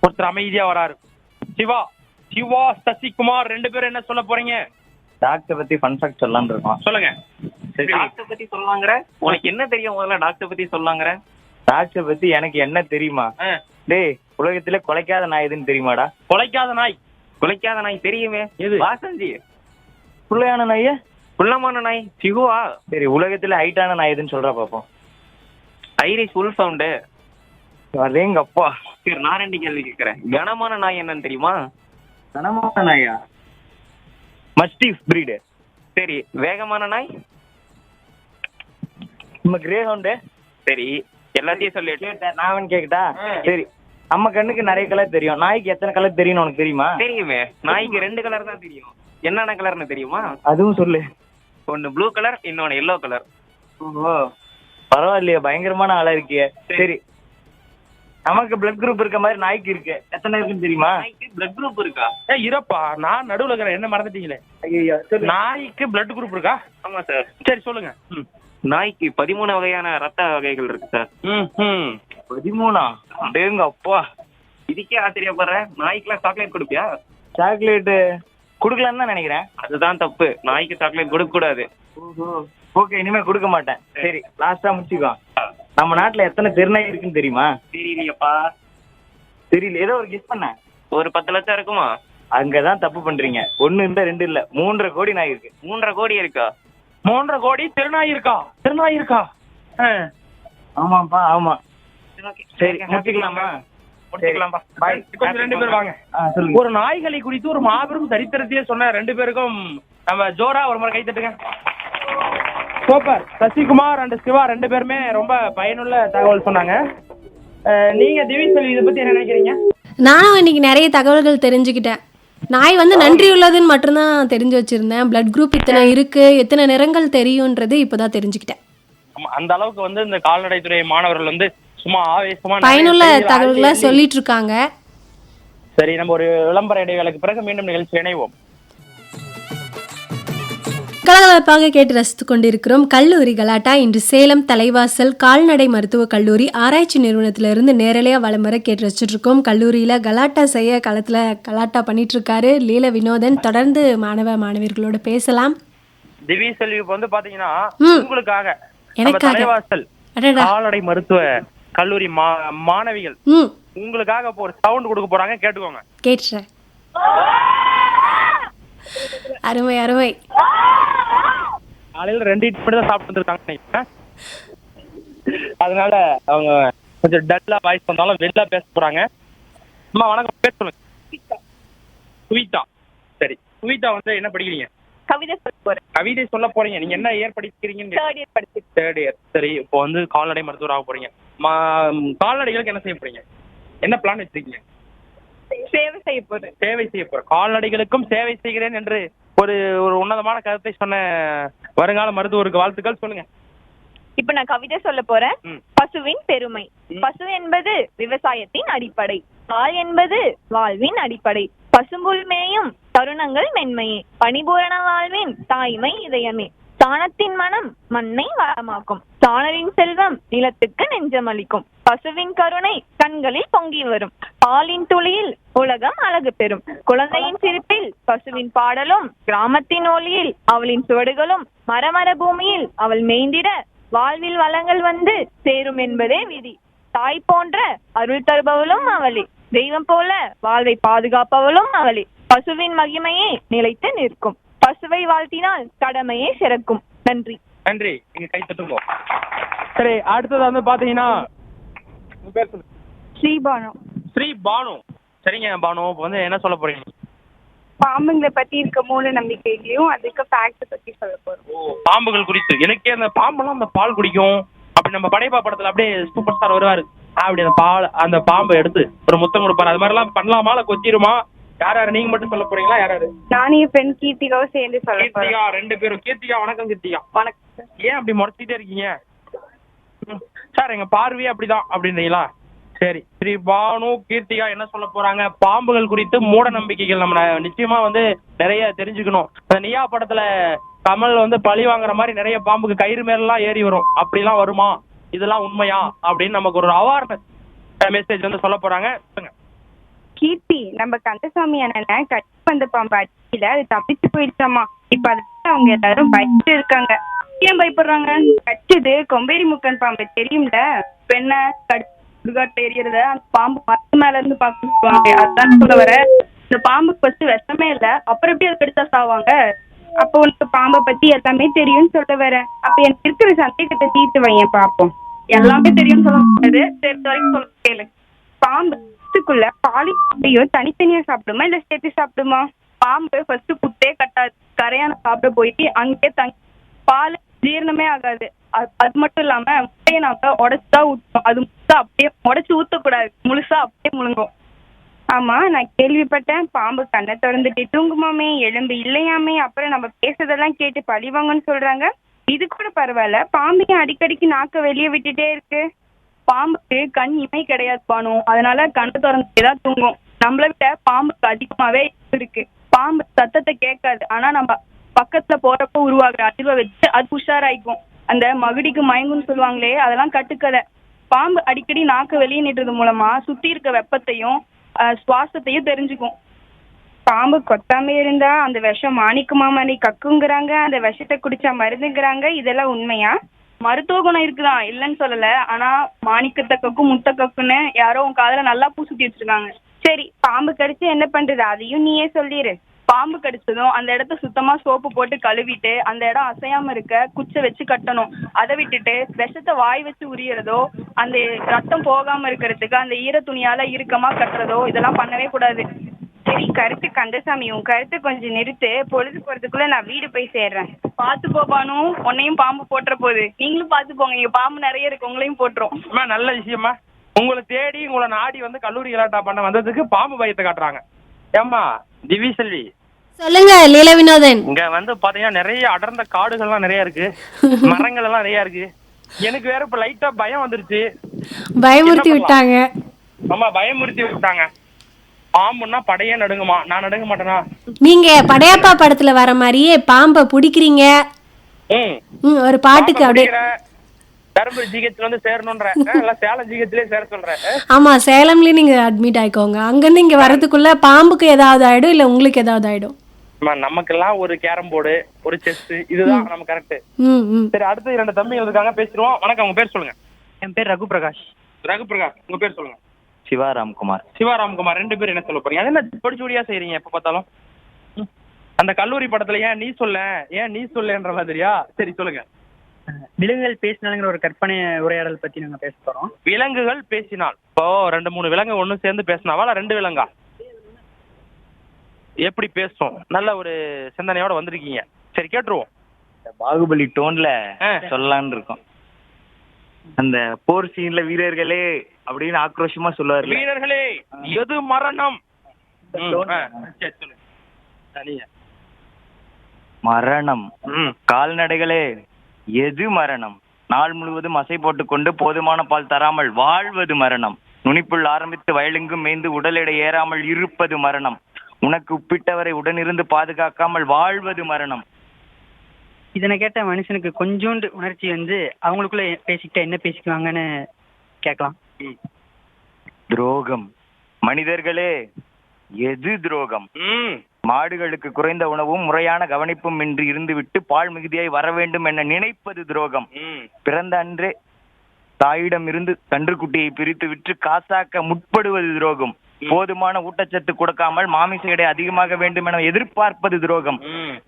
ஒருத்தர் அமைதியா வராரு. சிவா சசிகுமார் 2 பேரும் என்ன சொல்ல போறீங்க? டாக்டர் பத்தி ஃபன் ஃபேக்ட் சொல்லலாம்னு இருக்கோம். சொல்லுங்க. டாக்டர் பத்தி சொல்லலாங்கிற? உனக்கு என்ன தெரியும் முதல்ல டாக்டர் பத்தி சொல்லலாங்கிற? டாக்டர் பத்தி எனக்கு என்ன தெரியுமா? டேய், உலகத்துல குலைக்காத நாய் எதுன்னு தெரியுமாடா? குலைக்காத நாய் தெரியுமே. எது? வாசந்தி. புள்ளையான நாய்? குள்ளமான நாய் சிகுவா. சரி, உலகத்துல ஹைட்டான நாய் எதுன்னு சொல்றா பாப்போம். Irish wolf sound. எங்க அப்பா. சரி, நான் 2 கேள்வி கேட்கறேன். கனமான நாய் என்னன்னு தெரியுமா? கனமான நாயா? Mastiff breed. சரி, வேகமான நாய்? நம்ம கிரே ஹவுண்டு. சரி, எல்லாத்தையும் சொல்லிட்டு நான் கேக்கட்டா? சரி, நம்ம கண்ணுக்கு நிறைய கலர் தெரியும், நாய்க்கு எத்தனை கலர் தெரியும் உனக்கு தெரியுமா? தெரியுமே. நாய்க்கு 2 கலர் தான் தெரியும். என்னென்ன கலர்னு தெரியுமா? அதுவும் சொல்லு. ஒன்னு ப்ளூ கலர், இன்னொன்னு எல்லோ கலர். ஓ, பரவாயில்லையே, பயங்கரமான ஆளா இருக்கியே. சரி, நமக்கு பிளட் குரூப் இருக்க மாதிரி நாய்க்கு இருக்கு, எத்தனை இருக்குன்னு தெரியுமா? நாய்க்கு பிளட் குரூப் இருக்கா? இருப்பா, நான் நடுவுல இருக்கிறேன், என்ன மறந்துட்டீங்களே? நாய்க்கு பிளட் குரூப் இருக்கா? ஆமா சார். சரி சொல்லுங்க. நாய்க்கு 13 வகையான ரத்த வகைகள் இருக்கு சார். 13? டேங்க அப்பா. இதுக்கே ஆச்சரியப்படுறேன். நாய்க்குலாம் சாக்லேட் கொடுப்பியா? சாக்லேட் குடுக்கலான்னு தான் நினைக்கிறேன். அதுதான் தப்பு. நாய்க்கு சாக்லேட் கொடுக்க கூடாது. ஓகே, இனிமே கொடுக்க மாட்டேன். சரி, லாஸ்டா முடிச்சுக்கோ. நம்ம நாட்டுல எத்தனை தெருநாய் இருக்குன்னு தெரியுமா? தெரியலையப்பா. தெரியல, ஏதோ ஒரு கெஸ் பண்ண. ஒரு 10 லட்சம் இருக்குமா? அங்கதான் தப்பு பண்றீங்க. 1 இல்ல 2 இல்ல 3.5 கோடி நாய் இருக்கு. 3.5 கோடி இருக்கா? 3.5 கோடி திருநாய் இருக்கா? ஆமாப்பா, ஆமா. சரி, முடிச்சுக்கலாமா? முடிச்சுக்கலாம்பா. பாய். கொஞ்சம் 2 பேர் வாங்க. சொல்லுங்க. ஒரு நாய்களை குறித்து ஒரு மாபெரும் சரித்திரத்தையே சொன்ன 2 பேருக்கும் நம்ம ஜோரா ஒரு முறை கை தட்டுங்க. சூப்பர். சசிகுமார் அண்ட் சிவா 2 பேருமே ரொம்ப பயனுள்ள தகவல் சொன்னாங்க. நீங்க திவிசெல்வி இதை பத்தி என்ன நினைக்கிறீங்க? நானும் இன்னைக்கு நிறைய தகவல்கள் தெரிஞ்சுக்கிட்டேன். நாய் வந்து நன்றி உள்ளதுன்னு மட்டும்தான் தெரிஞ்சு வச்சிருந்தேன். பிளட் குரூப் இத்தனை இருக்கு, எத்தனை நிறங்கள் தெரியும்ன்றது இப்போதான் தெரிஞ்சுக்கிட்டேன். அந்த அளவுக்கு வந்து இந்த கால்நடைத்துறை மாணவர்கள் வந்து சும்மா ஆவேசமா பயனுள்ள தகவல்களை சொல்லிட்டு இருக்காங்க. சரி, நம்ம ஒரு விளம்பர இடைவேளைக்கு பிறகு மீண்டும் நிகழ்ச்சி இணைவோம். கலகலப்பாக கேட்டு ரசித்து கொண்டிருக்கிறோம் கல்லூரி கலாட்டா. இன்று சேலம் தலைவாசல் கால்நடை மருத்துவக் கல்லூரி ஆராய்ச்சி நிறுவனத்திலிருந்து நேரலையாக வலம் வர கேட்டு ரசிச்சுட்டு இருக்கோம். கல்லூரியில் கலாட்டா செய்ய களத்தில் கலாட்டா பண்ணிட்டு இருக்காரு லீல வினோதன். தொடர்ந்து மாணவ மாணவியர்களோட பேசலாம். திவி செல்வி இப்ப வந்து பாத்தீங்கன்னா உங்களுக்காக நம்ம எனக்காக? தலைவாசல் அடடா. கால்நடை மருத்துவ கல்லூரி மாணவிகள் உங்களுக்காக இப்போ ஒரு சவுண்ட் கொடுக்க போறாங்க, கேட்டுக்கோங்க. கேட்டுறேன். அருமை அருமை. காலையில 2 இட்லி மட்டும் தான் சாப்பிட்டு இருக்காங்க, அதனால அவங்க கொஞ்சம் டல்லா வாய்ஸ் வந்தாலும் வெளில பேச போறாங்க. அம்மா வணக்கம், பேர் சொல்லுங்க. சுவிதா. சரி, சுவிதா வந்து என்ன படிக்கிறீங்க? கவிதை சொல்ல போறேன். கவிதை சொல்ல போறீங்க. நீங்க என்ன இயர் படிக்கிறீங்க? Third year. சரி, இப்போ வந்து கால்நடை மருத்துவர் ஆக போறீங்க. கால்நடைகளுக்கு என்ன செய்ய போறீங்க? என்ன பிளான் வச்சிருக்கீங்க? சேவை செய்ய போறேன். சேவை செய்ய போறேன். கால்நடைகளுக்கும் சேவை செய்கிறேன் என்று ஒரு உன்னதமான கருத்தை சொன்ன வருங்கால மருத்துவருக்கு வாழ்த்துக்கள். சொல்லுங்க. இப்ப நான் கவிதை சொல்ல போறேன். பசுவின் பெருமை. பசு என்பது விவசாயத்தின் அடிப்படை. பால் என்பது வாழ்வின் அடிப்படை. பசும்புல் மேயும் தருணங்கள் மென்மையே. பணிபூரண வாழ்வின் தாய்மை இதயமே. சாணத்தின் மனம் மண்ணை வளமாக்கும். சாணரின் செல்வம் நிலத்துக்கு நெஞ்சமளிக்கும். பசுவின் கருணை கண்களில் பொங்கி வரும். பாலின் துளியில் உலகம் அழகு பெறும். குழந்தையின் சிரிப்பில் பசுவின் பாடலும். கிராமத்தின் ஒளியில் அவளின் சுவடுகளும். மரமர பூமியில் அவள் மேய்ந்திட வாழ்வில் வளங்கள் வந்து சேரும் என்பதே விதி. தாய் போன்ற அருள் தருபவளும் அவளே. தெய்வம் போல வாழ்வை பாதுகாப்பவளும் அவளே. பசுவின் மகிமையே நிலைத்து நிற்கும். பசுவை வாழ்த்தினால் கடமையே சிறக்கும். நன்றி. நன்றி. நீங்க கை தட்டுங்க. சரி, அடுத்தது வந்து பாத்தீங்கன்னா உங்க பேர் சொல்லுங்க. ஸ்ரீபானு. ஸ்ரீ பானு. சரிங்க பானு, இப்போ வந்து என்ன சொல்ல போறீங்க? பாம்புங்களை பத்தி இருக்க மூட நம்பிக்கைகளையும் அதுக்கு ஃபேக்ட் பத்தி சொல்ல போறோம். பாம்புகள் குறித்து. எனக்கே அந்த பாம்பெல்லாம் அந்த பால் குடிக்கும் அப்படி நம்ம படைப்பா படத்துல அப்படியே சூப்பர் ஸ்டார் வருவாரு, அப்படி அந்த பாம்பை எடுத்து ஒரு முத்தம் கொடுப்பாரு. அது மாதிரி எல்லாம் பண்ணலாமா இல்ல கொத்திருமா? யாரு நீங்க மட்டும் சொல்ல போறீங்களா? யாராரு? நானும் என் ஃப்ரெண்ட் கீர்த்திகாவும் சேர்ந்து சொல்ல போறேன். கீர்த்திகா, 2 பேரும். கீர்த்திகா வணக்கம். கீர்த்திகா வணக்கம். ஏன் அப்படி முறைச்சிட்டே இருக்கீங்க சார்? எங்க பார்வையே அப்படிதான் அப்படின்றீங்களா? சரி, ஸ்ரீ பானு, கீர்த்திகா என்ன சொல்ல போறாங்க? பாம்புகள் குறித்து மூட நம்பிக்கைகள் நம்ம நிச்சயமா வந்து நிறைய தெரிஞ்சுக்கணும். அந்த நியா படத்துல கமல் வந்து பழி வாங்குற மாதிரி நிறைய பாம்புக்கு கயிறு மேலாம் ஏறி வரும், அப்படிலாம் வருமா, இதெல்லாம் உண்மையா அப்படின்னு நமக்கு ஒரு அவேர்னஸ் மெசேஜ் வந்து சொல்ல போறாங்க. கீர்த்தி, நம்ம கந்தசாமி அண்ணனை கட்டி வந்த பாம்பு அடிக்கல, அது தப்பிச்சு போயிடுச்சாமா. இப்ப அது அவங்க எல்லாரும் பயந்து இருக்காங்க. ஏன் பயப்படுறாங்க? கடிச்சது கொம்பேரி முக்கன் பாம்பு தெரியும்ல, பெண்ண கடுகாட்டு எரியறத அந்த பாம்பு மரத்து மேல இருந்து பாக்குவாங்க. அதுதான் சொல்ல வர. இந்த பாம்புக்கு ஃபர்ஸ்ட் விஷமே இல்ல, அப்புறம் எப்படி அது கடிச்சா சாவாங்க? அப்ப உனக்கு பாம்பை பத்தி எல்லாமே தெரியும்னு சொல்ல வர. அப்ப எனக்கு இருக்கிற சந்தேகத்தை தீர்த்து வையன் பாப்போம். எல்லாமே தெரியும்னு சொல்ல முடியாது, தெரிஞ்ச வரைக்கும் சொல்ல கேளு. பாம்பு பாலியும் தனித்தனியா சாப்பிடுமா இல்ல சேர்த்து சாப்பிடுமா? பாம்பு ஃபர்ஸ்ட் புத்தே கட்டாது, கரையான சாப்பிட போயிட்டு அங்கே தங்கி பால் ஜீரணமே ஆகாது. அது மட்டும் இல்லாம முட்டையை நாம உடச்சுதான் ஊற்றணும். அது முழுசா அப்படியே உடச்சு ஊத்தக்கூடாது, முழுசா அப்படியே முழுங்கும். ஆமா, நான் கேள்விப்பட்டேன் பாம்பு கண்ணை திறந்துட்டு தூங்குமாமே, எலும்பு இல்லையாமே, அப்புறம் நம்ம பேசுறதெல்லாம் கேட்டு பழிவாங்கன்னு சொல்றாங்க. இது கூட பரவாயில்ல, பாம்பையும் அடிக்கடிக்கு நாக்க வெளியே விட்டுட்டே இருக்கு. பாம்புக்கு கண் இமை கிடையாது பானு, அதனால கண்ணை திறந்துதான் தூங்கும். நம்மளை விட பாம்புக்கு அதிகமாவே இருக்கு. பாம்பு சத்தத்தை கேட்காது, ஆனா நம்ம பக்கத்துல போறப்ப உருவாகுற அதிர்வை வச்சு அது உஷாராயிக்கும். அந்த மகுடிக்கு மயங்குன்னு சொல்லுவாங்களே, அதெல்லாம் கட்டுக்கதை. பாம்பு அடிக்கடி நாக்கு வெளியே நீட்டுறது மூலமா சுத்தி இருக்க வெப்பத்தையும் சுவாசத்தையும் தெரிஞ்சுக்கும். பாம்பு கொத்தாம இருந்தா அந்த விஷம் மாணிக்குமா மாதிரி கக்குங்கிறாங்க, அந்த விஷத்தை குடிச்சா மருந்துங்கிறாங்க. இதெல்லாம் உண்மையா? மருத்துவ குணம் இருக்குதான், இல்லைன்னு சொல்லல. ஆனா மாணிக்கத்தை கக்கும் முட்டை கக்குன்னு யாரோ உன் காதுல நல்லா பூசுத்தி வச்சிருக்காங்க. சரி, பாம்பு கடிச்சு என்ன பண்றது, அதையும் நீயே சொல்லிடு. பாம்பு கடிச்சதும் அந்த இடத்த சுத்தமா சோப்பு போட்டு கழுவிட்டு அந்த இடம் அசையாம இருக்க குச்சை வச்சு கட்டணும். அதை விட்டுட்டு விஷத்தை வாய் வச்சு உரியறதோ, அந்த ரத்தம் போகாம இருக்கிறதுக்கு அந்த ஈர துணியால இறுக்கமா கட்டுறதோ இதெல்லாம் பண்ணவே கூடாது. சரி, கருத்து கந்தசாமி, உன் கருத்து கொஞ்சம் நிறுத்து. பொழுது போறதுக்குள்ள நான் வீடு போய் சேர்றேன். பாத்து போபானு, உன்னையும் பாம்பு போட்டுற போகுது. நீங்களும் பாத்து போங்க, இங்க பாம்பு நிறைய இருக்கு, உங்களையும் போட்டுரும். நல்ல விஷயமா, உங்களை தேடி உங்களை நாடி வந்து கல்லூரி கலாட்டா பண்ண வந்ததுக்கு பாம்பு பயத்தை காட்டுறாங்க. ஏம்மா திவி செல்வி, சொல்லுங்க லீல வினோதன். இங்க வந்து பாத்தீங்கன்னா நிறைய அடர்ந்த காடுகள்லாம் நிறைய இருக்கு, மரங்கள் எல்லாம் நிறைய இருக்கு. எனக்கு வேற இப்ப லைட்டா பயம் வந்துருச்சு. பயமுறுத்தி விட்டாங்க. ஆமா, பயமுறுத்தி விட்டாங்க. பாம்புன்னா படையே நடுங்குமா, நான் நடுங்க மாட்டேனா? நீங்க படையப்பா படத்துல வர மாதிரியே பாம்பை பிடிக்கிறீங்க. ஒரு பாட்டுக்கு அப்படியே தருமபுரி ஜிஹெச்ல வந்து சேரணும்ன்ற, இல்ல சேலம் ஜிஹெச்லயே சேர சொல்றேன். ஆமா, சேலம்லயே நீங்க அட்மிட் ஆயிக்கோங்க. அங்கிருந்து இங்க வரதுக்குள்ள பாம்புக்கு ஏதாவது ஆயிடும், இல்ல உங்களுக்கு ஏதாவது ஆயிடும். நமக்கெல்லாம் ஒரு கேரம் போர்டு, ஒரு செஸ், இதுதான் நம்ம கரெக்ட். சரி, அடுத்து 2 தம்பிகள் இருக்காங்க, பேசிடுவோம். வணக்கம், உங்க பேர் சொல்லுங்க. என் பேர் ரகு பிரகாஷ். ரகு பிரகாஷ், உங்க பேர் சொல்லுங்க. சிவாராம்குமார். சிவாராம்குமார். 2 பேரும் என்ன சொல்ல போறீங்க? அது என்ன பொடி ஜோடியா செய்றீங்க எப்ப பார்த்தாலும்? அந்த கல்லூரி படத்துல ஏன் நீ சொல்லன்ற மாதிரியா? சரி, சொல்லுங்க. விலங்குகள் பேசினாலுங்கிற ஒரு கற்பனை உரையாடல் பத்தி நாங்க பேச போறோம். விலங்குகள் பேசினால் இப்போ 2-3 விலங்கு ஒண்ணு சேர்ந்து பேசினாவா, இல்ல 2 விலங்கா? எப்படி பேசும்? நல்ல ஒரு சிந்தனையோட வந்திருக்கீங்க. சரி, கேட்டுருவோம். பாகுபலி டோன்ல சொல்லலான்னு இருக்கோம். அந்த போர் சீன்ல வீரர்களே அப்படின்னு ஆக்ரோஷமா சொல்லுவாரு. வீரர்களே எது மரணம்? சரி, சொல்லுங்க. மரணம். கால்நடைகளே எது மரணம்? நாள் முழுவதும் அசை போட்டுக்கொண்டு போதுமான பால் தராமல் வாழ்வது மரணம். நுனிப்புள் ஆரம்பித்து வயலெங்கும் மேய்ந்து உடல் எடை ஏறாமல் இருப்பது மரணம். உனக்கு உப்பிட்டவரை உடனிருந்து பாதுகாக்காமல் வாழ்வது மரணம். இதனை கேட்ட மனுஷனுக்கு கொஞ்சோண்டு உணர்ச்சி வந்து அவங்களுக்குள்ள பேசிக்கிட்டா என்ன பேசிக்குவாங்கன்னு கேட்கலாம். துரோகம். மனிதர்களே எது துரோகம்? மாடுகளுக்கு குறைந்த உணவும் முறையான கவனிப்பும் இன்றி இருந்துவிட்டு பால் மிகுதியாய் வர வேண்டும் என நினைப்பது துரோகம். பிறந்த அன்றே தாயிடம் இருந்து கன்றுக்குட்டியை பிரித்து விற்று காசாக்க முற்படுவது துரோகம். போதுமான ஊட்டச்சத்து கொடுக்காமல் மாமிச எடை அதிகமாக வேண்டும் என எதிர்பார்ப்பது துரோகம்.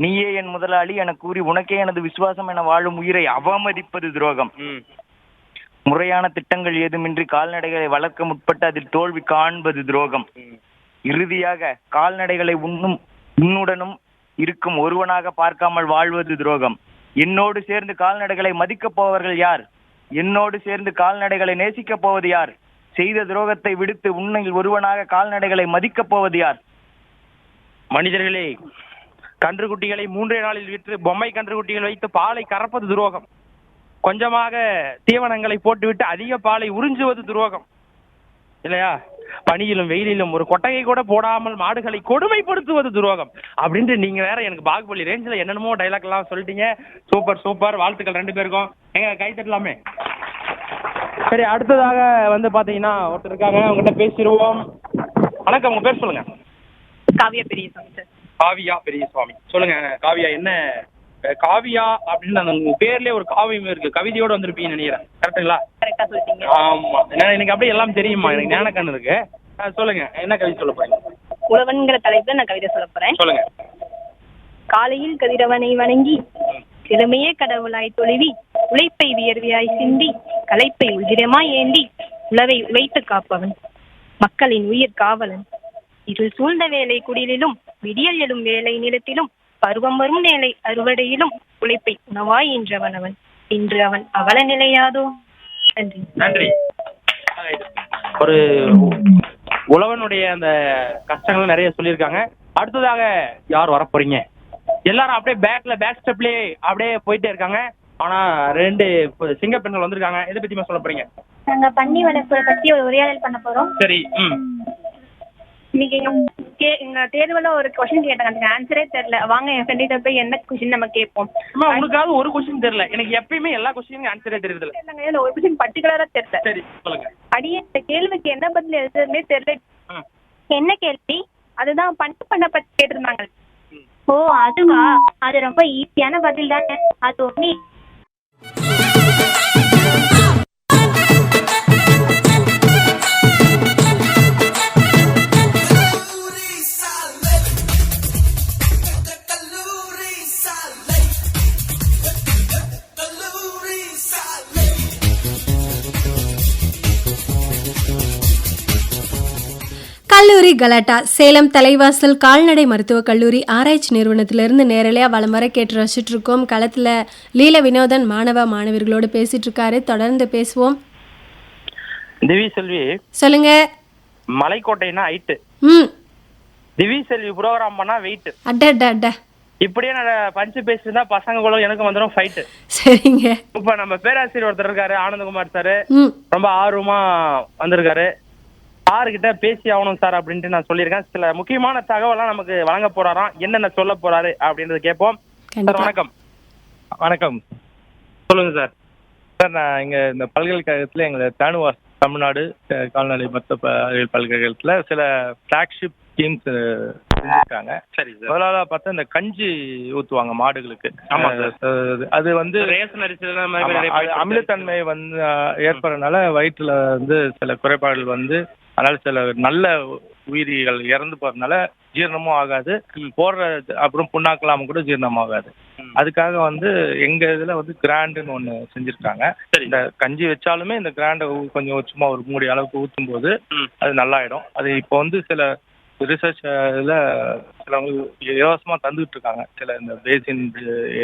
நீயே என் முதலாளி என கூறி உனக்கே எனது விசுவாசம் என வாழும் உயிரை அவமதிப்பது துரோகம். முறையான திட்டங்கள் ஏதுமின்றி கால்நடைகளை வளர்க்க முற்பட்டு அதில் தோல்வி காண்பது துரோகம். இறுதியாக கால்நடைகளை உன்னுடனும் இருக்கும் ஒருவனாக பார்க்காமல் வாழ்வது துரோகம். என்னோடு சேர்ந்து கால்நடைகளை மதிக்கப் போவர்கள் யார்? என்னோடு சேர்ந்து கால்நடைகளை நேசிக்கப் போவது யார்? செய்த துரோகத்தை விடுத்து உன்னில் ஒருவனாக கால்நடைகளை மதிக்கப் போவது யார்? மனிதர்களே, கன்றுக்குட்டிகளை 3 நாளில் விற்று பொம்மை கன்றுக்குட்டிகள் வைத்து பாலை கறப்பது துரோகம். கொஞ்சமாக தீவனங்களை போட்டுவிட்டு அதிக பாலை உறிஞ்சுவது துரோகம். இல்லையா? பனியிலும் வெயிலிலும் ஒரு கொட்டகை கூட போடாமல் மாடுகளை கொடுமைப்படுத்துவது துரோகம். அப்படின்ட்டு நீங்க வேற எனக்கு பாகுபலி ரேஞ்சில் என்னென்னமோ டைலாக் எல்லாம் சொல்லிட்டீங்க. சூப்பர் சூப்பர், வாழ்த்துக்கள் 2 பேருக்கும். எங்க கை தட்டலாமே. சரி, அடுத்ததாக வந்து பாத்தீங்கன்னா ஒருத்தர் இருக்காங்க, அவங்ககிட்ட பேசிடுவோம். வணக்கம், உங்க பேர் சொல்லுங்க. காவியா பெரியசாமி சார். காவியா பெரியசாமி, சொல்லுங்க. காவியா, என்ன காவியா அப்படின்னு அந்த உங்க பேர்லயே ஒரு காவியம் இருக்கு, கவிதையோட வந்திருப்பீங்கன்னு நினைக்கிறேன். கரெக்டுங்களா? கரெக்டா சொல்லிட்டீங்க. ஆமா, எனக்கு அப்படியே எல்லாம் தெரியுமா, எனக்கு ஞானக்கண்ணு இருக்கு. சொல்லுங்க, என்ன கவிதை சொல்ல போறீங்க? உழவன்கிற தலைப்புல நான் கவிதை சொல்ல போறேன். சொல்லுங்க. காலையில் கதிரவனை வணங்கி திறமையே கடவுளாய் தொழுவி உழைப்பை வியர்வையாய் சிந்தி களைப்பை உதிரமாய் ஏந்தி உழவை உழைத்து காப்பவன் மக்களின் உயிர் காவலன். இருள் சூழ்ந்த வேலை குடிலிலும் விடியல் எழும் வேலை நிலத்திலும் பருவம் வரும் நேலை அறுவடையிலும் உழைப்பை உணவாய் என்றவன் அவன். இன்று அவன் அவல நிலையாதோ. நன்றி. நன்றி. ஒரு உழவனுடைய அந்த கஷ்டங்கள் நிறைய சொல்லியிருக்காங்க. அடுத்ததாக யார் வர போறீங்க? எல்லாரும் அப்படியே பேக் ஸ்டெப்லயே அப்படியே போயிட்டே இருக்காங்க. ஆனா 2 சிங்க பெண்கள் வந்திருக்காங்க. எதை பத்திமா சொல்ல போறீங்க? நாங்க பன்னி வளர்ப்பை பத்தி ஒரு உரையாடல் பண்ண போறோம். சரி. இன்னைக்கு எங்க தேர்வுல ஒரு கொஸ்டின் கேட்டாங்க, எனக்கு ஆன்சரே தெரியல. வாங்க என் ஃப்ரெண்ட போய் என்ன கொஸ்டின் நம்ம கேட்போம். உனக்காவது ஒரு கொஸ்டின் தெரியல, எனக்கு எப்பயுமே எல்லா கொஸ்டினுக்கும் ஆன்சரே தெரியல. இதுல ஒரு கொஸ்டின் பர்டிகுலரா தெரியல. சரி, சொல்லுங்க. அடியே இந்த கேள்விக்கு என்ன பதில் எழுதுறதுமே தெரியல. என்ன கேள்வி? அதுதான் பண்ண பத்தி கேட்டிருந்தாங்க. ஓ, அதுவா? அது ரொம்ப ஈஸியான பதில் தானே. அது ஒண்ணு கல்லூரி கலாட்டா. சேலம் தலைவாசல் கால்நடை மருத்துவக் கல்லூரி ஆராய்ச்சி நிறுவனத்திலிருந்து நேரலையாக வலம் வர கேட்டு ரசிச்சுட்டு இருக்கோம். களத்தில் லீல வினோதன் மாணவர்களோடு பேசிட்டு இருக்காரு. தொடர்ந்து பேசுவோம். திவி செல்வி, சொல்லுங்க. மலைக்கோட்டைனா ஹைட்டு, திவி செல்வி ப்ரோக்ராம் பண்ணா வெயிட். அட இப்படியே நான் பஞ்சு பேசிருந்தா பசங்களும் எனக்கு வந்துடும் ஃபைட்டு. சரிங்க. இப்ப நம்ம பேராசிரியர் ஒருத்தர் இருக்காரு, ஆனந்தகுமார் சார், ரொம்ப ஆர்வமா வந்திருக்காரு. சார்கிட்ட பேசி ஆகணும் சார் அப்படின்ட்டு நான் சொல்லியிருக்கேன். சில முக்கியமான தகவலாம் நமக்கு வழங்க போறாராம். என்னென்ன சொல்ல போறாரு அப்படின்றத கேட்போம். சார் வணக்கம். வணக்கம். சொல்லுங்க சார். சார் நான் இங்கே இந்த பல்கலைக்கழகத்தில் எங்களை தானுவாஸ் தமிழ்நாடு கால்நடை மருத்துவ அறிவியல் பல்கலைக்கழகத்தில் சில ஃப்ளாக்ஷிப் ஸ்கீம்ஸ் செஞ்சுருக்காங்க. சரி சார். முதலாவது பார்த்தா இந்த கஞ்சி ஊற்றுவாங்க மாடுகளுக்கு. ஆமாம் அது வந்து ரேஷன் அரிசி அமிலத்தன்மை வந்து ஏற்படுறதுனால வயிற்றுல வந்து சில குறைபாடுகள் வந்து, அதனால சில நல்ல உயிரிகள் இறந்து போறதுனால ஜீரணமும் ஆகாது, போடுற அப்புறம் புண்ணாக்கலாம கூட ஜீரணம் ஆகாது. அதுக்காக வந்து எங்க இதுல வந்து கிராண்டுன்னு ஒண்ணு செஞ்சிருக்காங்க. இந்த கஞ்சி வச்சாலுமே இந்த கிராண்டை கொஞ்சம் சும்மா ஒரு மூடி அளவுக்கு ஊற்றும் போது அது நல்லாயிடும். அது இப்போ வந்து சில ரிசர்ச் இதில் சிலவங்க இலவசமா தந்துட்டு இருக்காங்க, சில இந்த பேசின்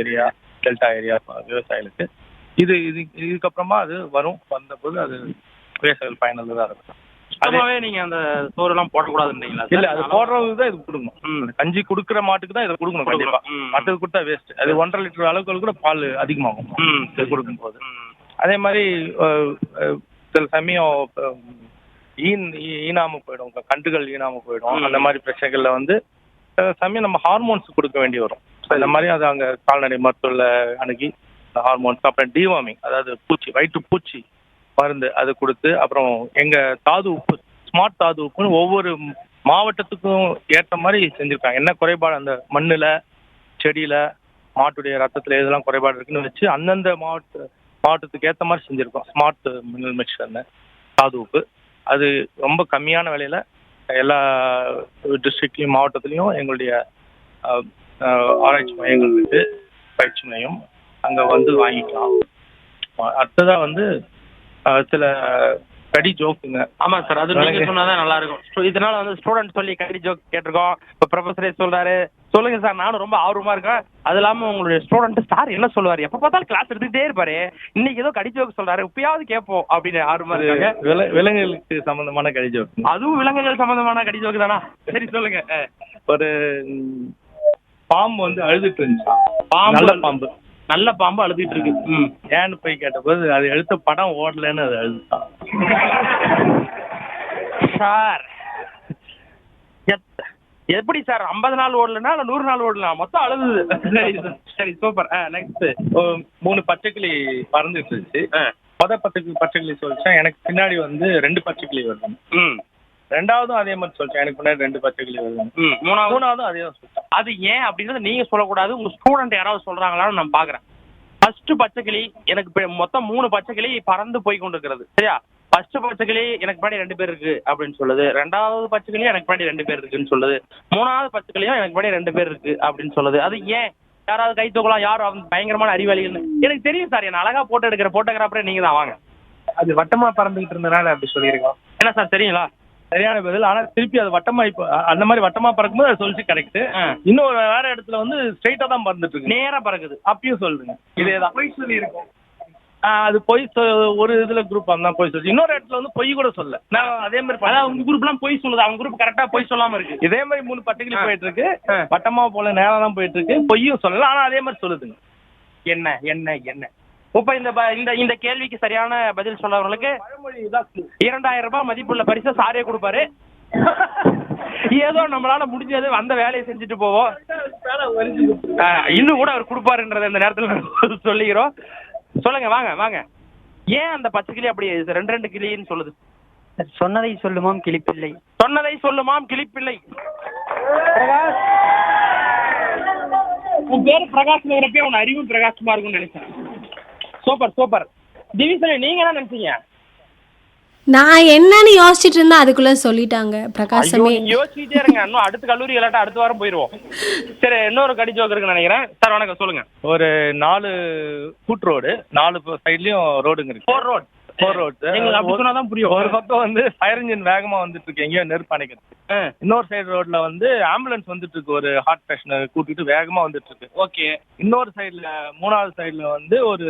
ஏரியா டெல்டா ஏரியா விவசாயிகளுக்கு. இதுக்கப்புறமா அது வந்தபோது அது விவசாயிகள் பயனுள்ளதாக இருக்கும். அதுவே நீங்க அந்த சோறுலாம் போடக்கூடாதுன்றீங்களா? இல்ல, அது போடுறதுக்கு தான் இது கொடுக்கணும். கஞ்சி கொடுக்குற மாட்டுக்கு தான் இதை கொடுக்கணும் கண்டிப்பா. மற்றது கொடுத்தா வேஸ்ட். அது 1.5 லிட்டர் அளவுக்கு கூட பால் அதிகமாகும் இது கொடுக்கும் போது. அதே மாதிரி சில சமயம் ஈனாம போயிடும், கன்றுகள் ஈனாம போயிடும். அந்த மாதிரி பிரச்சனைகள்ல வந்து சமயம் நம்ம ஹார்மோன்ஸ் கொடுக்க வேண்டி வரும். அந்த மாதிரி அது அங்க கால்நடை மருத்துவ அணுகி ஹார்மோன்ஸ், அப்புறம் டிவார்மிங், அதாவது வயிற்று பூச்சி மருந்து அது கொடுத்து, அப்புறம் எங்க தாது உப்பு, ஸ்மார்ட் தாது உப்புன்னு ஒவ்வொரு மாவட்டத்துக்கும் ஏற்ற மாதிரி செஞ்சிருக்காங்க. என்ன குறைபாடு அந்த மண்ணுல, செடியில, மாட்டுடைய ரத்தத்துல எதெல்லாம் குறைபாடு இருக்குன்னு வச்சு அந்தந்த மாவட்டத்துக்கு ஏற்ற மாதிரி செஞ்சிருக்கோம். ஸ்மார்ட் மினரல் மிக்சர்னு தாது உப்பு. அது ரொம்ப கம்மியான விலையில எல்லா டிஸ்ட்ரிக்ட்லையும் மாவட்டத்துலையும் எங்களுடைய ஆராய்ச்சி மையங்கள் இருக்கு, பயிற்சி மையம், அங்க வந்து வாங்கிக்கலாம். அடுத்ததா வந்து சில கடி ஜோக்குங்க. ஆமா சார், அது நீங்க சொன்னாதான் நல்லா இருக்கும். இதனால வந்து ஸ்டூடெண்ட் சொல்லி கடி ஜோக் கேட்டிருக்கோம். இப்போ ப்ரொஃபஸரே சொல்றாரு. சொல்லுங்க சார், நானும் ரொம்ப ஆர்வமா இருக்கேன். அது இல்லாம உங்களுடைய ஸ்டூடெண்ட் சார் என்ன சொல்லுவாரு, எப்ப பார்த்தாலும் கிளாஸ் எடுத்துக்கிட்டே இருப்பாரு, இன்னைக்கு ஏதோ கடி ஜோக் சொல்றாரு, இப்பயாவது கேட்போம் அப்படின்னு ஆர்வமா இருக்காங்க. விலங்குகளுக்கு சம்பந்தமான கடி ஜோக். அதுவும் விலங்குகள் சம்பந்தமான கடி ஜோக்கு தானா? சரி சொல்லுங்க. ஒரு பாம்பு வந்து அழுதுட்டு இருந்துச்சு. நல்ல பாம்பு அழுதுட்டு இருக்கு. ஏன்னு போய் கேட்டபோது அது எடுத்த படம் ஓடலன்னு அது அழுதுட்டான். சார் எப்படி சார் 50 நாள் ஓடலன்னா இல்ல 100 நாள் ஓடலாம், மொத்தம் அழுது. சரி சூப்பர். நெக்ஸ்ட் 3 பச்சைக்கிளி பறந்துட்டு இருந்துச்சு. பச்சைக்கிளி சொல்லிச்சா, எனக்கு பின்னாடி வந்து 2 பச்சைக்கிளி வருது. ரெண்டாவதும் அதே மாதிரி சொல்லிச்சேன், எனக்கு முன்னாடி 2 பச்சைக்கிளி வருது. மூணாவதும் அதே தான் சொல்லிட்டேன். அது ஏன் அப்படின்றத நீங்க சொல்லக்கூடாது, உங்க ஸ்டூடெண்ட் யாராவது சொல்றாங்களான்னு நான் பாக்குறேன். ஃபர்ஸ்ட் பச்சைக்கிளி எனக்கு மொத்தம் 3 பச்சைக்கிளி பறந்து போய் கொண்டிருக்கிறது. சரியா? ஃபர்ஸ்ட் பச்சைக்கிளி எனக்கு பின்னாடி 2 பேர் இருக்கு அப்படின்னு சொல்லுது. ரெண்டாவது பச்சைக்கிளியும் எனக்கு பின்னாடி 2 பேர் இருக்குன்னு சொல்லுது. மூணாவது பச்சைக்கிளியும் எனக்கு பின்னாடி 2 பேர் இருக்கு அப்படின்னு சொல்லுது. அது ஏன்? யாராவது கை தூக்கலாம், யாரும் அவங்க பயங்கரமான அறிவாளிகள் எனக்கு தெரியும் சார். என்ன அழகா போட்டோ எடுக்கிற போட்டோகிராஃபரே நீங்க தான். வாங்க. அது வட்டமா பறந்துகிட்டு இருந்தனால அப்படி சொல்லியிருக்கோம். என்ன சார் தெரியுங்களா? சரியான பதில். ஆனா திருப்பி அது வட்டமா, இப்போ அந்த மாதிரி வட்டமா பறக்கும்போது அது சொல்லிச்சு கரெக்ட். இன்னும் வேற இடத்துல வந்து ஸ்ட்ரைட்டா தான் பறந்துட்டு இருக்கு, நேரா பறக்குது. அப்பயும் சொல்லுங்க இதேதான் பொய் சொல்லி இருக்கும். அது பொய் ஒரு இதுல குரூப் தான் பொய் சொல்லுச்சு, இன்னொரு இடத்துல வந்து பொய் கூட சொல்ல. நான் அதே மாதிரி அதான் உங்க குரூப் எல்லாம் பொய் சொல்லுது, அவங்க குரூப் கரெக்டா பொய் சொல்லாம இருக்கு. இதே மாதிரி 3 பச்சைக்கிளி போயிட்டு இருக்கு, வட்டமா போல நேரா தான் போயிட்டு இருக்கு, பொய்யும் சொல்லல, ஆனா அதே மாதிரி சொல்லுதுங்க. என்ன என்ன என்ன இப்ப இந்த கேள்விக்கு சரியான பதில் சொல்றவங்களுக்கு 2000 ரூபாய் மதிப்புள்ள பரிசை சாரே கொடுப்பாரு. ஏதோ நம்மளால முடிஞ்சது அந்த வேலையை செஞ்சுட்டு போவோம். இன்னும் கூட அவர் கொடுப்பாருன்றத இந்த நேரத்தில் சொல்லிக்கிறோம். சொல்லுங்க, வாங்க வாங்க. ஏன் அந்த பச்சைக்கிளி அப்படி 2 கிளின்னு சொல்லுது? சொன்னதை சொல்லுமாம் கிளிப்பிள்ளை. சொன்னதை சொல்லுமாம் கிளிப்பிள்ளை. பிரகாஷ், உன் பேரு பிரகாஷ் நகரப்பே உன் அறிவும் பிரகாசமா இருக்கும்னு நினைச்சேன். Super super. திவிசலி, நீங்க என்ன நினைச்சீங்க? நான் என்னன்னு யோசிச்சுட்டு இருந்தா அதுக்குள்ள சொல்லிட்டாங்க பிரகாசமே. யோசிச்சுட்டே இருங்க, இன்னும் அடுத்த கல்லூரி இல்லாட்டா அடுத்த வாரம் போயிருவோம். சரி, இன்னொரு கடி ஜோக் இருக்குன்னு நினைக்கிறேன். சார் வணக்கம், சொல்லுங்க. ஒரு 4 ஃபுட் ரோடு, 4 சைட்லயும் ரோடுங்க இருக்கு. 4 ரோட். எங்களுக்கு அப்படி சொன்னாதான் புரியும். ஒரு பக்கம் வந்து ஃபயர் இன்ஜின் வேகமா வந்துட்டு இருக்கு, எங்கேயோ நெருப்பு அணைக்கிறது. இன்னொரு சைடு ரோட்ல வந்து ஆம்புலன்ஸ் வந்துட்டு இருக்கு, ஒரு ஹார்ட் பேஷண்ட் கூட்டிட்டு வேகமா வந்துட்டு இருக்கு. ஓகே. இன்னொரு சைடுல, 3வது சைடுல வந்து ஒரு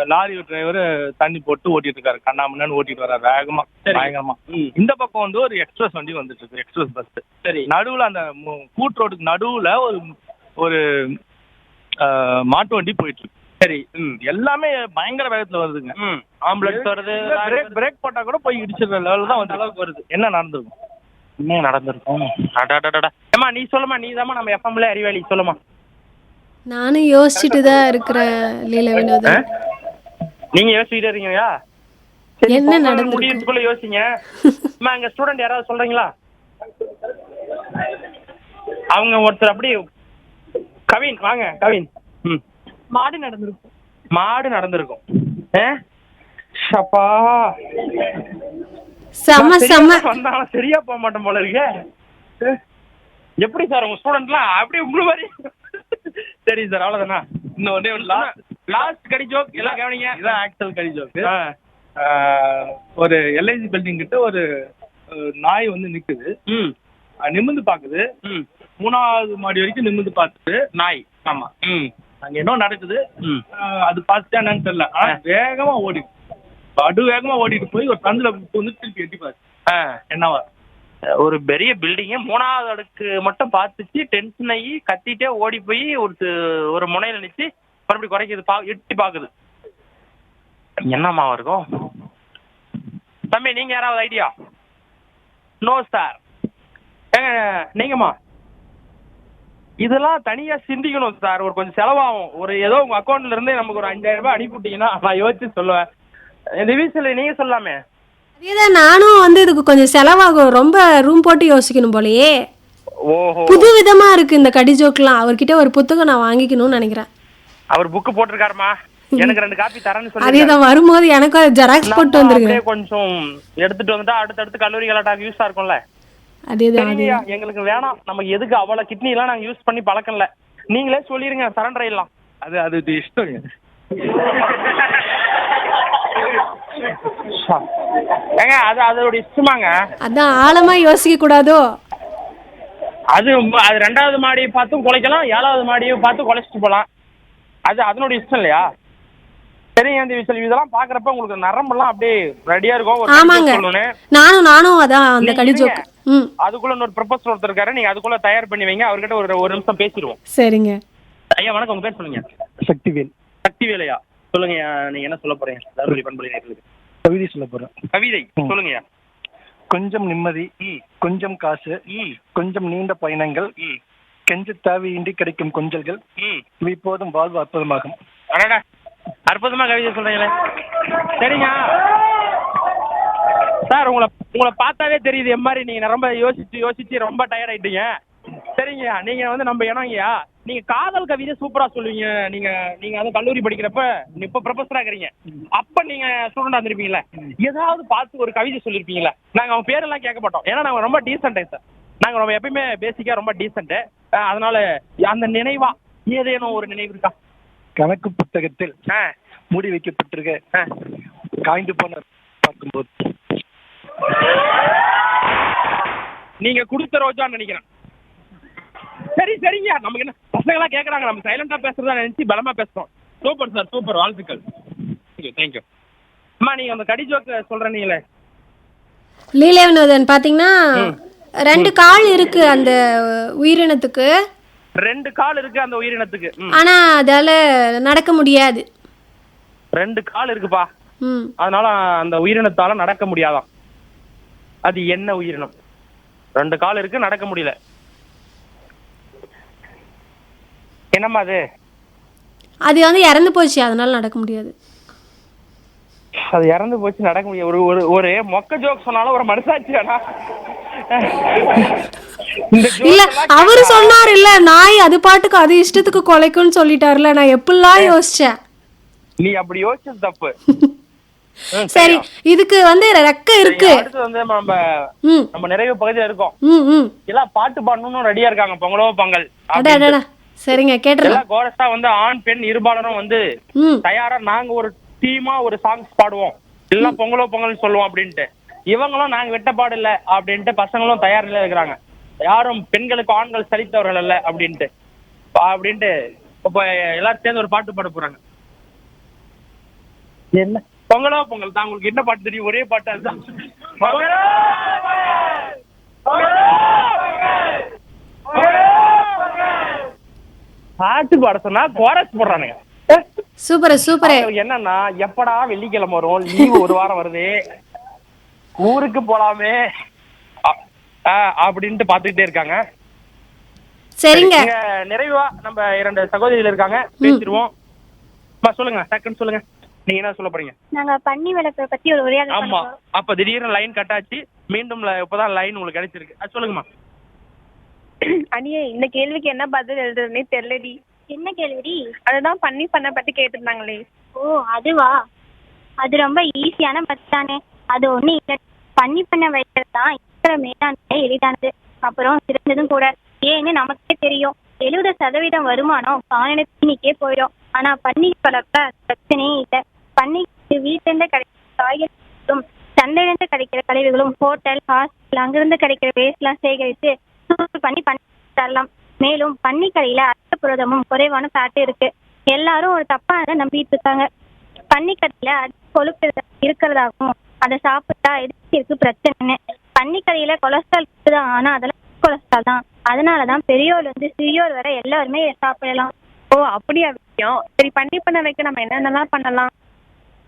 லாரி டிரைவர் தண்ணி போட்டு ஓட்டிட்டு இருக்காரு, கண்ணாமண்ணு ஓட்டிட்டு வர்றாரு வேகமா பயங்கரமா. இந்த பக்கம் வந்து ஒரு எக்ஸ்பிரஸ் வண்டி வந்துட்டு இருக்கு, எக்ஸ்பிரஸ் பஸ். சரி, நடுவுல அந்த கூட் ரோடுக்கு நடுவுல ஒரு மாட்டு வண்டி போயிட்டு இருக்கு. சரி. எல்லாமே பயங்கர வேகத்துல வருதுங்க. ஆம்புலன்ஸ் வருது, பிரேக் போட்டா கூட போய் இடிச்சிடுற லெவல் தான் வந்து அளவுக்கு வருது. என்ன நடந்திருக்கும்? என்ன நடந்திருக்கும்? ஏமா நீ சொல்லுமா, நீ தாம்மா நம்ம எஃப்எம்ல அறிவாளி, சொல்லுமா. நானும் யோசிச்சுட்டு தான் இருக்கிறேன் லீல வினோதன். நீங்க யோசிச்சுட்டே இருக்கீங்களா? என்ன நடந்து முடியறதுக்குள்ள யோசிங்க. அம்மா எங்க ஸ்டூடெண்ட் யாராவது சொல்றீங்களா? அவங்க ஒருத்தர் அப்படி கவின், வாங்க கவின். மாடு நடந்திருக்கும். மாடு நடந்திருக்கும். ஷப்பா செம செம வந்தாலும் சரியா போக மாட்டோம் போல இருக்கே. எப்படி சார் உங்க ஸ்டூடெண்ட்லாம் அப்படி உங்களை மாதிரி? சரி சார், அவ்வளவுதானா? இன்னும் ஒரே ஒரு லாஸ்ட் கடி ஜோக் எல்லாம் கவனிங்க. இதான் ஆக்சுவல் கடி ஜோக்கு. ஒரு எல்ஐசி பில்டிங் கிட்ட ஒரு நாய் வந்து நிக்குது. நிமிந்து பாக்குது. 3வது மாடி வரைக்கும் நிமிந்து பார்த்துட்டு நாய். ஆமா. அங்க என்ன நடக்குது அது பார்த்துட்டா என்னன்னு தெரியல. ஆனா வேகமா ஓடி வேகமா ஓடிட்டு போய் ஒரு பந்துல வந்து திருப்பி எட்டி பாரு. என்னவா? ஒரு பெரிய பில்டிங்க 3வது அடுக்கு மட்டும் பார்த்துச்சு, டென்ஷன் ஆகி கத்திட்டே ஓடி போய் ஒரு முனையில நிச்சு மறுபடியும் குறைக்குது, எட்டி பாக்குது. என்னம்மா இருக்கும்? தம்பி நீங்க யாராவது ஐடியா? No sir. ஏங்க நீங்கம்மா இதெல்லாம் தனியா சிந்திக்கணும் சார். ஒரு கொஞ்சம் செலவாகும். ஒரு ஏதோ உங்க அக்கௌண்ட்ல இருந்து நமக்கு ஒரு 5000 ரூபாய் அனுப்பிவிட்டீங்கன்னா நான் யோசிச்சு சொல்லுவேன். இந்த வீசில் நீங்க சொல்லாமே. அதேதான், நானும் வந்து இதுக்கு கொஞ்சம் செலவாகும். ரொம்ப ரூம் போட்டு யோசிக்கணும் போலயே. ஓஹோ, புது விதமா இருக்கு இந்த கடி ஜோக்லாம். அவர்கிட்ட ஒரு புத்தகம் நான் வாங்கிக்கணும்னு நினைக்கிறேன். அவர் புக்கு போட்டிருக்காருமா, எனக்கு 2 காப்பி தரேன்னு சொல்லி. அதேதான், வரும்போது எனக்கு ஜெராக்ஸ் போட்டு வந்துருங்க. கொஞ்சம் எடுத்துட்டு வந்துட்டா அடுத்தடுத்து கல்லூரி கலாட்டாக்கு யூஸா இருக்கும்ல. அதேதான். எங்களுக்கு வேணாம், நமக்கு எதுக்கு அவ்வளவு கிட்னி எல்லாம் நாங்க யூஸ் பண்ணி பழக்கம் இல்ல. நீங்களே சொல்லிருங்க, சரண்டர் ஆயிடலாம். அது இஷ்டம். ஏங்க அது அதோட இஷ்டமாங்க. அதான் ஆழமா யோசிக்க கூடாதோ? அது 2வது மாடியை பார்த்து குலைக்கலாம், 7வது மாடியை பார்த்து குலைச்சிட்டு போலாம். அது அதனோட இஷ்டம் இல்லையா? சரிங்க அந்த விஷயம். இதெல்லாம் பாக்குறப்ப உங்களுக்கு நரம்பெல்லாம் அப்படியே ரெடியா இருக்கும். ஆமாங்க, நானும் அதான் அந்த கடி ஜோக். அதுக்குள்ள இன்னொரு ப்ரொபோசல் ஒருத்தர் இருக்காரு, நீங்க அதுக்குள்ள தயார் பண்ணி வைங்க. அவர்கிட்ட ஒரு நிமிஷம் பேசிடுவோம். சரிங்க ஐயா வணக்கம், உங்க பேர் சொல்லுங்க. சக்திவேல். சக்திவேலையா, சொல்லுங்க. நீங்க என்ன சொல்ல போறீங்க? கவிதை சொல்ல போறேன். கவிதை சொல்லுங்க. கொஞ்சம் நிம்மதி, கொஞ்சம் காசு, கொஞ்சம் நீண்ட பயணங்கள், கெஞ்ச தேவையின்றி கிடைக்கும் கொஞ்சல்கள், இவை போதும் வாழ்வு அற்புதமாகும். அற்புதமா கவிதை சொல்றீங்களே. சரிங்க சார், உங்களை பார்த்தாவே தெரியுது எம்மாதிரி நீங்க ரொம்ப யோசிச்சு ரொம்ப டயர்ட் ஆயிட்டீங்க. சரிங்க, நீங்க வந்து நம்ம இனங்கய்யா, நீங்க காதல் கவிதை சூப்பரா சொல்லுவீங்க. நீங்க வந்து கல்லூரி படிக்கிறப்ப இப்ப ப்ரொஃபஸரா இருக்கிறீங்க, அப்ப நீங்க ஸ்டூடெண்டா இருந்திருப்பீங்களா, ஏதாவது பார்த்து ஒரு கவிதை சொல்லிருப்பீங்களா? நாங்க அவங்க பேரெல்லாம் கேட்க மாட்டோம், ஏன்னா நாங்க ரொம்ப டீசென்ட் சார். நாங்க ரொம்ப எப்பயுமே பேசிக்கா ரொம்ப டீசென்ட். அதனால அந்த நினைவா ஏதேனும் ஒரு நினைவு இருக்கா? கணக்கு புத்தகத்தில் மூடி வைக்கப்பட்டிருக்க காய்ந்து போன பார்க்கும்போது நீங்க கொடுத்த ரோஜான்னு நினைக்கிறேன். சரிங்க, நமக்கு என்ன பசங்க எல்லாம் கேட்கறாங்க, நம்ம சைலண்டா பேசுறதா நினைச்சு பலமா பேசுறோம். சூப்பர் சார், சூப்பர், வாழ்த்துக்கள். தேங்க்யூ. அம்மா நீங்க அந்த கடி ஜோக்க சொல்றீங்களே. லீல வினோதன் பாத்தீங்கன்னா 2 கால் இருக்கு அந்த உயிரினத்துக்கு. 2 கால் இருக்கு அந்த உயிரினத்துக்கு. ஆனா அதால நடக்க முடியாது. 2 கால் இருக்குப்பா, அதனால அந்த உயிரினத்தால நடக்க முடியாதான். அது என்ன உயிரினம்? 2 கால் இருக்கு, நடக்க முடியல. என்னம்மா அது வந்து இறந்து போச்சு, அதனால நடக்க முடியாது. அது இறந்து போச்சு, நடக்க முடியாது. ஒரு மொக்க ஜோக் சொன்னாலும் ஒரு மனசாட்சி வேணா? இல்ல அவரு சொன்னாரு இல்ல, நாய் அது பாட்டுக்கு அது இஷ்டத்துக்கு கொலைக்கும்னு சொல்லிட்டாருல. நான் எப்படிலாம் யோசிச்சேன். நீ அப்படி யோசிச்சது தப்பு. சரி, இதுக்கு வந்து ரெக்க இருக்கு. அடுத்து வந்து நம்ம நிறைய பகுதியில இருக்கோம். எல்லாம் பாட்டு பாடணும்னு ரெடியா இருக்காங்க. பொங்கலோ பொங்கல். சரிங்க, கேட்டுறேன். கோரஸா வந்து ஆண் பெண் இருபாலரும் வந்து தயாரா நாங்க ஒரு டீமா ஒரு சாங்ஸ் பாடுவோம், எல்லாம் பொங்கலோ பொங்கல் சொல்லுவோம் அப்படின்ட்டு. இவங்களும் நாங்க வெட்டப்பாடு இல்ல அப்படின்ட்டு பசங்களும் தயார் நிலையில இருக்கிறாங்க. யாரும் பெண்களுக்கு ஆண்கள் சலித்தவர்கள் அல்ல அப்படின்ட்டு இப்ப எல்லாரும் சேர்ந்து ஒரு பாட்டு பாட போறாங்க. என்ன பொங்கலோ பொங்கல் தான். உங்களுக்கு என்ன பாட்டு தெரியும்? ஒரே பாட்டு அதுதான். பாட்டு பாட சொன்னா கோரஸ் போடுறானுங்க. Super super. அவங்களுக்கு என்னன்னா எப்படா வெள்ளிக்கிழமை வரும், லீவு ஒரு வாரம் வருது, ஊருக்கு போலாமே அப்படின்ட்டு பாத்துக்கிட்டே இருக்காங்க. சரிங்க, இங்க நிறைவா நம்ம 2 சகோதரிகள் இருக்காங்க, பேசிடுவோம். சொல்லுங்க, டக்குன்னு சொல்லுங்க, நீங்க என்ன சொல்ல போறீங்க? நாங்க பன்னி வளர்ப்பை பத்தி ஒரு உரையாடல் ஆமா, பண்ணோம். அப்ப திடீர்னு லைன் கட் ஆச்சு, மீண்டும் இப்பதான் லைன் உங்களுக்கு கிடைச்சிருக்கு. அது சொல்லுங்கம்மா. அடியே, இந்த கேள்விக்கு என்ன பதில் எழுதுறதுனே தெரியலடி. என்ன கேள்வி? அதுதான் பன்னி பண்ண பத்தி கேட்டிருந்தாங்களே. ஓ அதுவா? அது ரொம்ப ஈஸியான பதில் தானே. அது ஒண்ணு இல்லை, பன்னி பண்ண வைக்கிறது தான் இருக்கிற மேலாண்மை எளிதானது, அப்புறம் சிறந்ததும் கூட. ஏன்னு நமக்கே தெரியும், 70% வருமானம் கால்நடை தீனிக்கே போயிடும். ஆனா பன்னி வளர்ப்ப பிரச்சனையே இல்லை. பன்னிக்கு வீட்டிலிருந்து கிடைக்கிற காய்கறிகளும் சந்தையிலிருந்து கிடைக்கிற கழிவுகளும் ஹோட்டல் ஹாஸ்பிட்டல் அங்கிருந்து கிடைக்கிற வேஸ்ட் எல்லாம் சேகரித்து சூடு பண்ணி தரலாம். மேலும் பன்னிக்கறியில அதிக புரதமும் குறைவான ஃபேட் இருக்கு. எல்லாரும் ஒரு தப்பானதை நம்பிட்டு இருக்காங்க. பன்னிக்கறியில அதிக கொழுப்பு இருக்கிறதாகவும் அதை சாப்பிட்டா எதிர்க்கு பிரச்சனைன்னு. பன்னிக்கறியில கொலஸ்ட்ரால் இருக்குதான், ஆனா அதெல்லாம் கொலஸ்ட்ரால் தான். அதனாலதான் பெரியோர்ல இருந்து சிறியோர் வரை எல்லாருமே சாப்பிடலாம். ஓ அப்படியா விஷயம். சரி, பன்னி பண்ண வைக்க நம்ம என்னென்னலாம் பண்ணலாம்?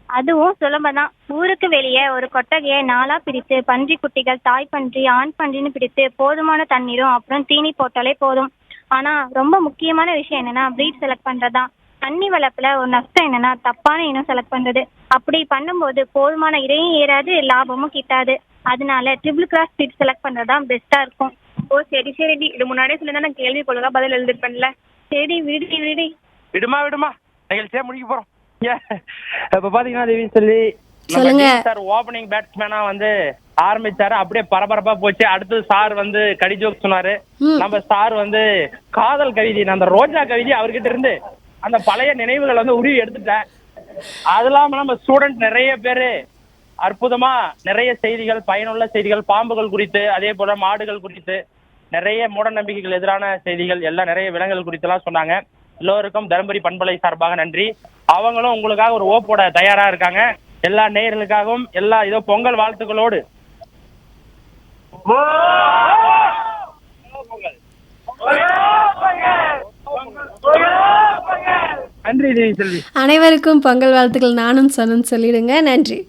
அதுவும் சுலபம்தான். ஊருக்கு வெளியே ஒரு கொட்டகையை 4ஆ பிரித்து பன்றி குட்டிகள், தாய் பன்றி, ஆண் பன்றின்னு பிரித்து போதுமான தண்ணீரும் அப்புறம் தீனி போட்டாலே போதும். ஆனா ரொம்ப முக்கியமான விஷயம் என்னன்னா ப்ரீட் செலக்ட் பண்றதுதான். பன்னி வளர்ப்புல ஒரு நஷ்டம் என்னன்னா தப்பான இனம் செலக்ட் பண்றது. அப்படி பண்ணும்போது போதுமான இடையும் ஏறாது, லாபமும் கிட்டாது. அதனால ட்ரிபிள் கிராஸ் ப்ரீட் செலக்ட் பண்றதுதான் பெஸ்டா இருக்கும். ஓ சரி சரிடி, இது முன்னாடியே சொல்லிதான் நான் கேள்வி ஒழுங்கா பதில் எழுதிருப்பேன்ல. சரி விடுடி. விடுமா நிகழ்ச்சியா முடிக்க போறோம். இப்ப பாத்தீங்கன்னா தேவி செல்வி சொல்லுங்க சார் ஓபனிங் பேட்ஸ்மேனா ஆரம்பிச்சாரு, அப்படியே பரபரப்பா போச்சு. அடுத்து சார் கடி ஜோக் சொன்னாரு. நம்ம சார் காதல் கவிதை, அந்த ரோஜா கவிதை அவர்கிட்ட இருந்து அந்த பழைய நினைவுகள் உருவி எடுத்துட்டேன். அது இல்லாம நம்ம ஸ்டூடெண்ட் நிறைய பேரு அற்புதமா நிறைய செய்திகள், பயனுள்ள செய்திகள், பாம்புகள் குறித்து, அதே போல மாடுகள் குறித்து, நிறைய மூட நம்பிக்கைகள் எதிரான செய்திகள் எல்லாம், நிறைய விலங்குகள் குறித்து எல்லாம் சொன்னாங்க. எல்லோருக்கும் தருமபுரி பண்பலை சார்பாக நன்றி. அவங்களும் உங்களுக்காக ஒரு ஓப்போட தயாரா இருக்காங்க. எல்லா நேயர்களுக்காகவும் இதோ பொங்கல் வாழ்த்துக்களோடு நன்றி தேவி செல்வி. அனைவருக்கும் பொங்கல் வாழ்த்துக்கள் நானும் சொன்னு சொல்லிடுங்க. நன்றி.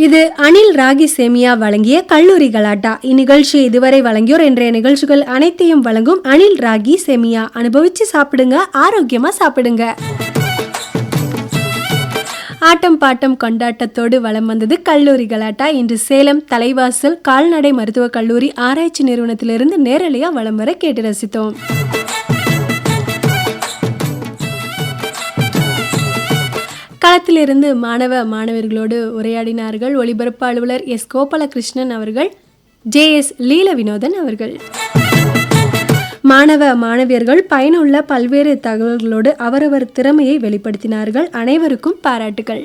இது அனில் ராகி சேமியா வழங்கிய கல்லூரி கலாட்டா. இந்நிகழ்ச்சி இதுவரை வழங்கியோர் இன்றைய நிகழ்ச்சிகள் அனைத்தையும் வழங்கும் அனில் ராகி சேமியா. அனுபவிச்சு சாப்பிடுங்க, ஆரோக்கியமா சாப்பிடுங்க. ஆட்டம் பாட்டம் கொண்டாட்டத்தோடு வலம் வந்தது கல்லூரி கலாட்டா. இன்று சேலம் தலைவாசல் கால்நடை மருத்துவக் கல்லூரி ஆராய்ச்சி நிறுவனத்திலிருந்து நேரலையா வலம் வர கேட்டு ரசித்தோம். களத்திலிருந்து மாணவர்களோடு உரையாடினார்கள் ஒலிபரப்பு அலுவலர் எஸ் கோபாலகிருஷ்ணன் அவர்கள், JS லீல வினோதன் அவர்கள். மாணவியர்கள் பயனுள்ள பல்வேறு தகவல்களோடு அவரவர் திறமையை வெளிப்படுத்தினார்கள். அனைவருக்கும் பாராட்டுகள்.